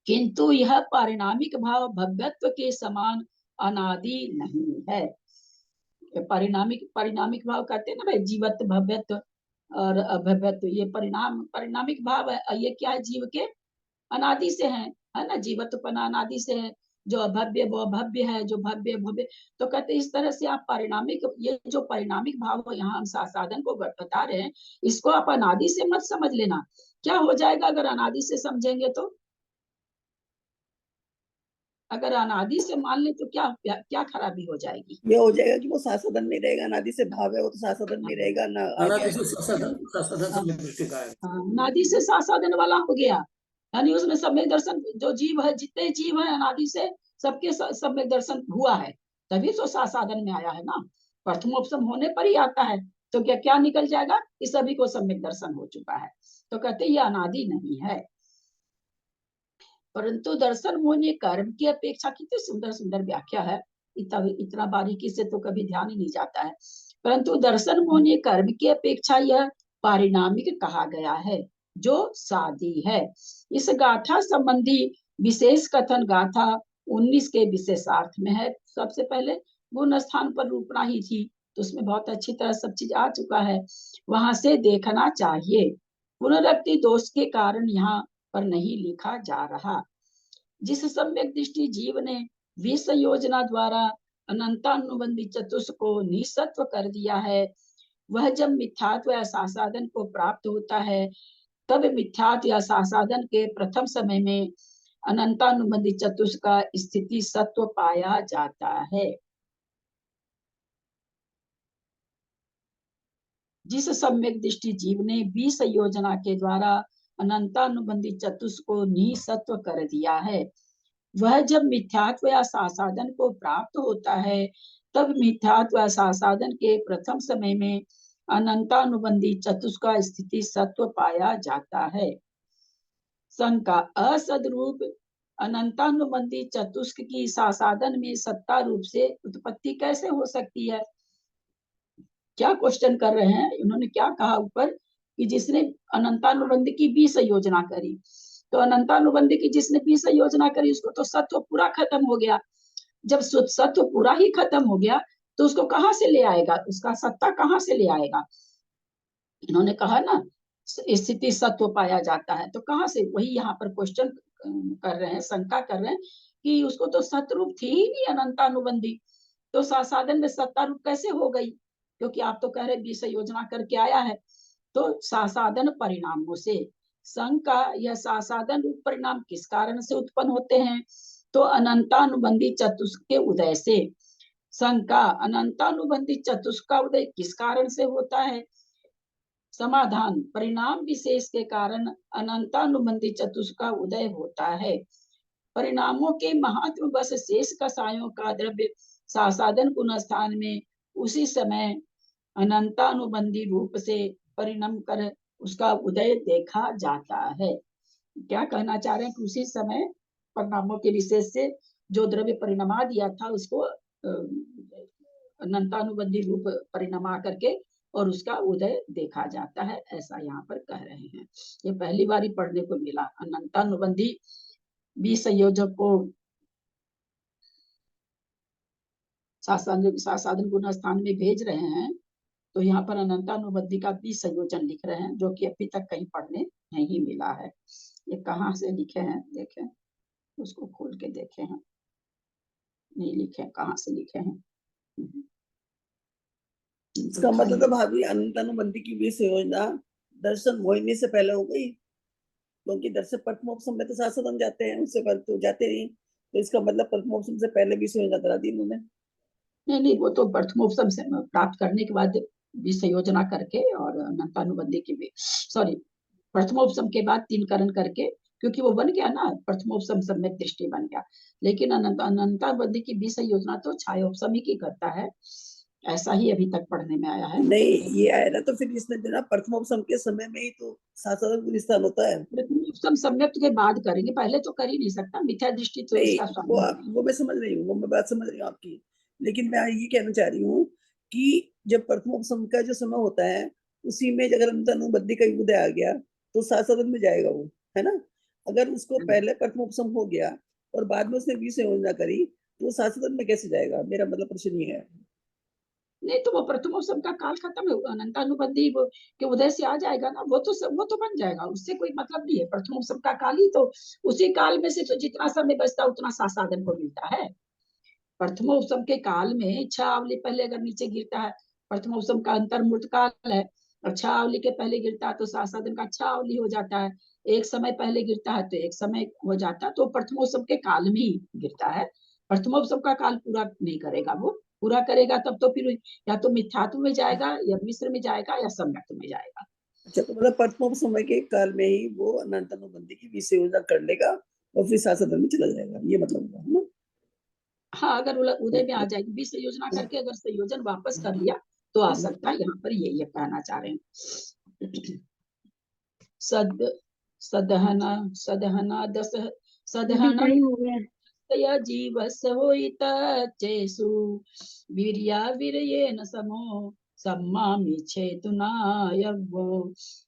S1: किंतु यह पारिणामिक भाव भव्यत्व के समान अनादि नहीं है। पारिणामिक भाव कहते हैं ना भाई, जीवत्व, भव्यत्व और अभव्यत्व, ये पारिणामिक भाव है। ये क्या है, जीव के अनादि से है ना, जीवत्व पना अनादि से है। जो अभव्य वो अभव्य है, जो भव्य भव्य। तो कहते इस तरह से आप पारिणामिक, ये जो पारिणामिक भाव यहाँ हम साधन को बता रहे हैं, इसको आप अनादि से मत समझ लेना। क्या हो जाएगा अगर अनादि से समझेंगे तो, अगर अनादि से मान ले तो क्या खराबी हो जाएगी।
S3: ये हो जाएगा कि वो सासदन में रहेगा, अनादि से भाव है वो तो सासदन में रहेगा ना।
S14: अनादि से सासादन सम्यक दृष्टि का है।
S1: अनादि से सासादन वाला हो गया, यानी उसमें सम्यक दर्शन, जो जीव है, जितने जीव है अनादि से सबके सम्यक दर्शन हुआ है, तभी तो सासादन में आया है ना। प्रथमोपसम होने पर ही आता है, तो क्या निकल जाएगा कि सभी को सम्यक दर्शन हो चुका है। तो कहते ये अनादि नहीं है। परंतु दर्शन होने कर्म की अपेक्षा, कितनी सुंदर सुंदर व्याख्या है, इतना बारीकी से तो कभी ध्यान ही नहीं जाता है। परंतु दर्शन होने कर्म की अपेक्षा यह पारिणामिक कहा गया है, जो सादी है। इस गाथा संबंधी विशेष कथन गाथा 19 के विशेषार्थ में है। सबसे पहले गुण स्थान पर रूपना ही थी, तो उसमें बहुत अच्छी तरह सब चीज आ चुका है, वहां से देखना चाहिए। पुनरुक्ति दोष के कारण यहाँ पर नहीं लिखा जा रहा। जिस सम्यक दृष्टि जीव ने विसंयोजना द्वारा अनंतानुबंधी चतुष्क को निसत्व कर दिया है, वह जब मिथ्यात्व या सासादन को प्राप्त होता है, तब मिथ्यात्व या सासादन के प्रथम समय में अनंतानुबंधी चतुष्क का स्थिति सत्व पाया जाता है। जिस सम्यक दृष्टि जीव ने विसंयोजना के द्वारा अनंतानुबंधी चतुष्क को निसत्व कर दिया है, वह जब मिथ्यात्व या सासादन को प्राप्त होता है, तब मिथ्यात्व या सासादन के प्रथम समय में अनंतानुबंधी चतुष्क का स्थिति सत्व पाया जाता है। शंका, असदरूप अनंतानुबंधी चतुष्क की सासादन में सत्ता रूप से उत्पत्ति कैसे हो सकती है? क्या क्वेश्चन कर रहे हैं इन्होंने, क्या कहा ऊपर कि जिसने अनंतानुबंधी की विसंयोजना करी, तो अनंतानुबंधी की जिसने विसंयोजना करी उसको तो सत्व पूरा खत्म हो गया। जब सत्व पूरा ही खत्म हो गया तो उसको कहाँ से ले आएगा, उसका सत्ता कहाँ से ले आएगा? इन्होंने कहा ना स्थिति सत्व पाया जाता है, तो कहाँ से? वही यहाँ पर क्वेश्चन कर रहे हैं, शंका कर रहे हैं कि उसको तो सतरूप थी ही नहीं अनंतानुबंधी, तो सासादन में सत्ता रूप कैसे हो गई? क्योंकि आप तो कह रहे विसंयोजना करके आया है, तो सासादन परिणामों से। शंका, यह सासादन रूप परिणाम किस कारण से उत्पन्न होते हैं? तो अनंतानुबंधी चतुष्क के उदय से। शंका, अनंतानुबंधी चतुष्क का उदय किस कारण से होता है? समाधान, परिणाम विशेष के कारण अनंतानुबंधी चतुष्क का उदय होता है। परिणामों के महत्व बस शेष कसायों का द्रव्य सासादन गुण स्थान में उसी समय अनंतानुबंधी रूप से परिणम कर उसका उदय देखा जाता है। क्या कहना चाह रहे हैं कि उसी समय परिणामों के विशेष से जो द्रव्य परिणमा दिया था उसको अनंतानुबंधी रूप परिणमा करके और उसका उदय देखा जाता है, ऐसा यहाँ पर कह रहे हैं। ये पहली बार ही पढ़ने को मिला। अनंतानुबंधी 20 संयोजक को साधन गुण स्थान में भेज रहे हैं, तो यहाँ पर अनंतानुबंधी का 20 संयोजन लिख रहे हैं, जो कि अभी तक कहीं पढ़ने नहीं मिला है। ये कहाँ से लिखे हैं देखें, उसको खोल के देखे हैं, नहीं लिखे, कहाँ से लिखे हैं।
S3: इसका मतलब तो भाभी अनंतानुबंधी की 20 योजना दर्शन मोहिनी से पहले हो गई, क्योंकि दर्शन प्रथमोपसम में तो साधन जाते हैं, उससे पहले तो जाते नहीं, तो इसका मतलब प्रथमोपसम से पहले 20 योजना करा दी उन्होंने।
S1: नहीं, वो तो प्रथमोपसम से प्राप्त करने के बाद 20 योजना करके और अनंतानुबंधी की भी, सॉरी, प्रथमोपसम के बाद 3 करण करके, क्योंकि वो बन गया ना, प्रथमोपसम सम्यक दृष्टि बन गया। लेकिन अनंतानुबंधी की 20 योजना तो छायोपसम ही की करता है, ऐसा ही अभी तक पढ़ने में आया है।
S3: नहीं, ये आया ना, तो फिर इसने देना प्रथमोपसम के समय में ही तो साधन गुण स्थान होता है।
S1: प्रथमोपसम सम्यक के बाद करेंगे, पहले तो कर ही नहीं सकता, मिथ्या दृष्टि तो इसका स्वामी।
S3: वो मैं समझ रही हूँ, वो मैं बात समझ रही हूँ आपकी, लेकिन मैं ये कहना चाह रही हूँ कि जब प्रथमोपसम का जो समय होता है, उसी में अगर अनंतानुबंधी का उदय आ गया तो साधन में जाएगा वो, है ना। अगर उसको पहले प्रथमोपसम हो गया और बाद में उसने 20 योजना करी, तो साधन में कैसे जाएगा, मेरा मतलब प्रश्न ये है।
S1: नहीं तो वो प्रथमोपसम का काल खत्म है, अनंतानुबंधी के उदय से आ जाएगा ना, वो तो बन जाएगा, उससे कोई मतलब नहीं है। प्रथमोपसम का काल ही तो, उसी काल में से तो जितना समय बचता उतना साधन को मिलता है। प्रथमोपसम के काल में इच्छा आवली पहले अगर नीचे गिरता है, प्रथमोपसम का अंतर्मूर्त काल है, अच्छा आवली के पहले गिरता है तो साधन का अच्छा आवली हो जाता है, एक समय पहले गिरता है तो एक समय हो जाता है, तो प्रथमोपसम के काल में ही गिरता है। प्रथमोपसम का काल पूरा नहीं करेगा, वो पूरा करेगा तब तो फिर या तो मिथ्यात्व में जाएगा, या मिश्र में जाएगा, या सम्यक्त में जाएगा।
S3: अच्छा, तो मतलब प्रथमोपसम के काल में ही वो अनंतानुबंधी की 20 योजना कर लेगा और फिर साधन में चला जाएगा, ये मतलब हुआ, है ना।
S1: हाँ, अगर उदय में आ जाएगी 20 योजना करके, अगर संयोजन वापस कर लिया तो आ सकता है। यहाँ पर ये कहना चाह रहे हैं। सदहना सदहना दस सदहना जीवस होइतच्चेषु वीर्या वीर्येण समो सम्मामिच्छेतुना यज्ञो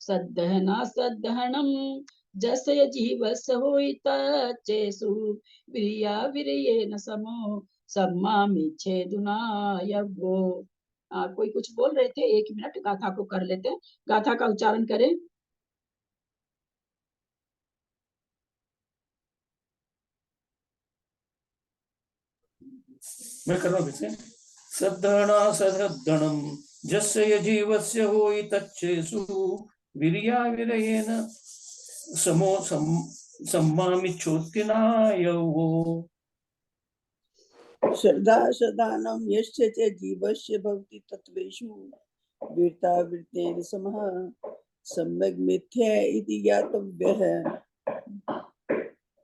S1: सदहना सदहनम जस्य जीवस होइतच्चेषु वीर्या वीर्येण समो सम्मामिच्छेतुना यज्ञो। कोई कुछ बोल रहे थे, 1 मिनट गाथा को कर लेते हैं, गाथा का उच्चारण करें।
S14: मैं कर रहा हूँ फिर से। सद्धना सद्धनम जस्य जीवस्य होई तच्चेषु वीर्या वीर्येण समो सम्मामिच्छोत्तिना यवो।
S3: श्रद्धा श्रद्धानं यस्य च जीवस्य भवति तत्त्वेषु वीरता वीर्येण समः सम्यक् मिथ्या इति ज्ञातव्यः।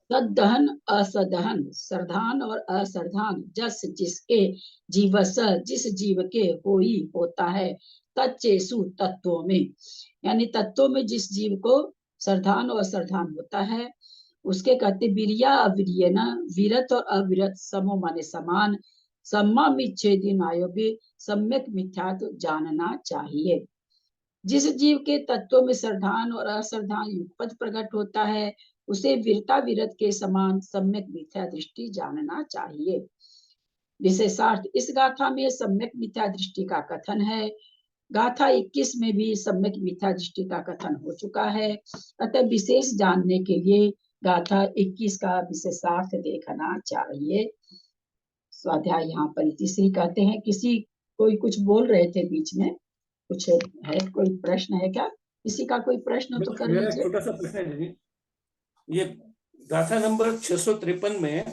S1: सदहन असदहन, सरधान और असरधान, जस जिसके, जीवस जिस जीव के, होई होता है, तच्चेषु तत्वों में, यानी तत्वों में जिस जीव को सरधान और असरधान होता है, उसके कहते वीर्या अवीर्येण, वीरत और अविरत, समो माने समान, सम्मामिच्छेदिनायो भी सम्यक मिथ्यात्व जानना चाहिए। जिस जीव के तत्वों में सरधान और असरधान युगपद प्रकट होता है, उसे वीरता वीरत के समान सम्यक मिथ्या दृष्टि जानना चाहिए। विशेषार्थ इस गाथा में सम्यक मिथ्या दृष्टि का कथन है। गाथा 21 में भी सम्यक मिथ्या दृष्टि का कथन हो चुका है, अतः विशेष जानने के लिए गाथा 21 का विशेषार्थ देखना चाहिए। स्वाध्याय यहाँ पर तीसरी कहते हैं, कोई कुछ बोल रहे थे बीच में, कुछ है, कोई प्रश्न है क्या? किसी का कोई प्रश्न तो कर
S14: मेरा
S1: लीजिए।
S14: छोटा सा प्रश्न है दीदी, ये गाथा नंबर 653 में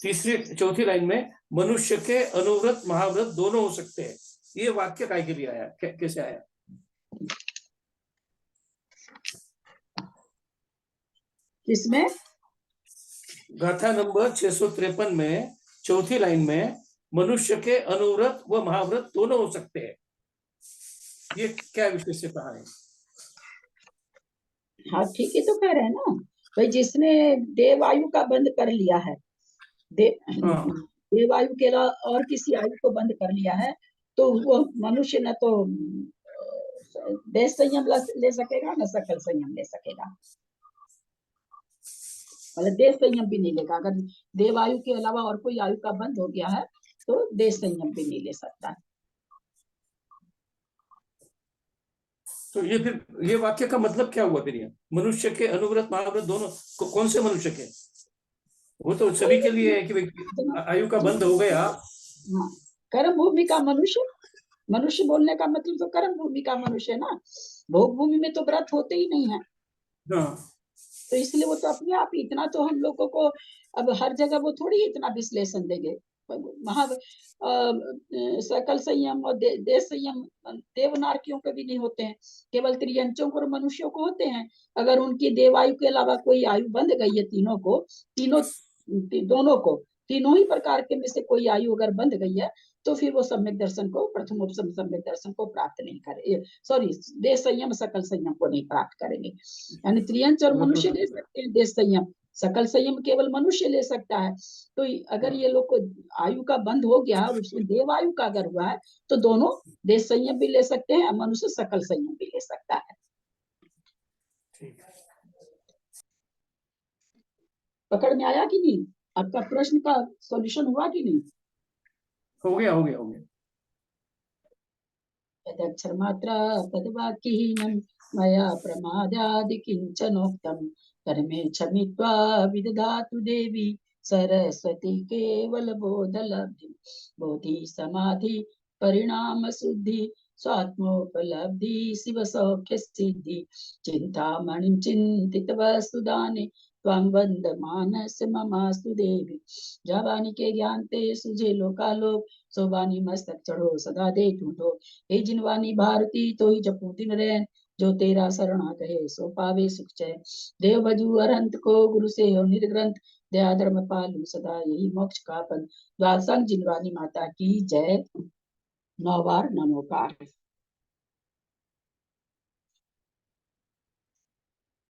S14: तीसरी चौथी लाइन में मनुष्य के अनुव्रत महाव्रत दोनों हो सकते हैं, ये वाक्य काय के लिए आया, कैसे आया?
S1: किसमें?
S14: गाथा नंबर 653 में चौथी लाइन में मनुष्य के अनुव्रत व महाव्रत दोनों हो सकते हैं, ये क्या विषय से कहा है?
S1: हाँ ठीक है, तो कह रहे हैं ना भाई, जिसने देवायु का बंद कर लिया है, देवायु के अलावा और किसी आयु को बंद कर लिया है, तो वो मनुष्य न तो देश संयम ले सकेगा ना सकल संयम ले सकेगा। मतलब देश संयम भी नहीं लेगा। अगर देव आयु के अलावा और कोई आयु का बंद हो गया है तो देश संयम भी नहीं ले सकता है।
S14: तो ये फिर ये वाक्य का मतलब क्या हुआ फिर? ये मनुष्य के अनुव्रत महाव्रत दोनों कौन से मनुष्य के? वो तो सभी के लिए है कि आयु का बंद हो गया।
S1: हाँ, कर्म भूमि का मनुष्य, मनुष्य बोलने का मतलब तो कर्म भूमि का मनुष्य है ना। भोग भूमि में तो व्रत होते ही नहीं है।
S14: हाँ।
S1: तो इसलिए वो तो अपने आप ही इतना तो हम लोगों को अब हर जगह वो थोड़ी इतना विश्लेषण देंगे। महा सकल संयम और देश संयम देवनारकियों के भी नहीं होते हैं, केवल त्रियंचों और मनुष्यों को होते हैं। अगर उनकी देवायु के अलावा कोई आयु बंध गई है तीनों को, दोनों को, तीनों ही प्रकार के में से कोई आयु अगर बंध गई है तो फिर वो सम्यक दर्शन को, प्रथमोपसम सम्यक दर्शन को प्राप्त नहीं करेंगे, सॉरी देश संयम सकल संयम को नहीं प्राप्त करेंगे। यानी त्रियंच और मनुष्य ले सकते हैं देश संयम, सकल संयम केवल मनुष्य ले सकता है। तो अगर ये लोग को आयु का बंद हो गया और उसमें देवायु का अगर हुआ है तो दोनों देश संयम भी ले सकते हैं, मनुष्य सकल संयम भी ले सकता है। पकड़ में आया कि नहीं? आपका प्रश्न का सॉल्यूशन हुआ कि नहीं?
S14: हो गया हो गया हो गया।
S1: यदक्षर मात्रा तद्वाक्यहीनं मया प्रमादादि किंचनोक्तम कर्मे क्षमित्वा विदधातु देवी सरस्वती केवल बोधलब्धि बोधि समाधि परिणाम शुद्धि स्वात्मोपलब्धि शिव सौख्य सिद्धि चिंतामणिं चिंतित वस्तुदाने त्वां वंदमानस ममास्तु देवी। जावानी के ज्ञान ते सुझे लोकालोक सोबानी मस्तक चढ़ो सदा दे टूटो। हे जिनवानी भारती तो ही जपू दिन रैन जो तेरा शरणा कहे सो पावे सुख चैन। देव भजू अरंत को गुरु से हो निर्ग्रंथ दया धर्म पालू सदा यही मोक्ष का पंथ। द्वादशांग जिनवानी माता की जय। 9 बार नमोकार।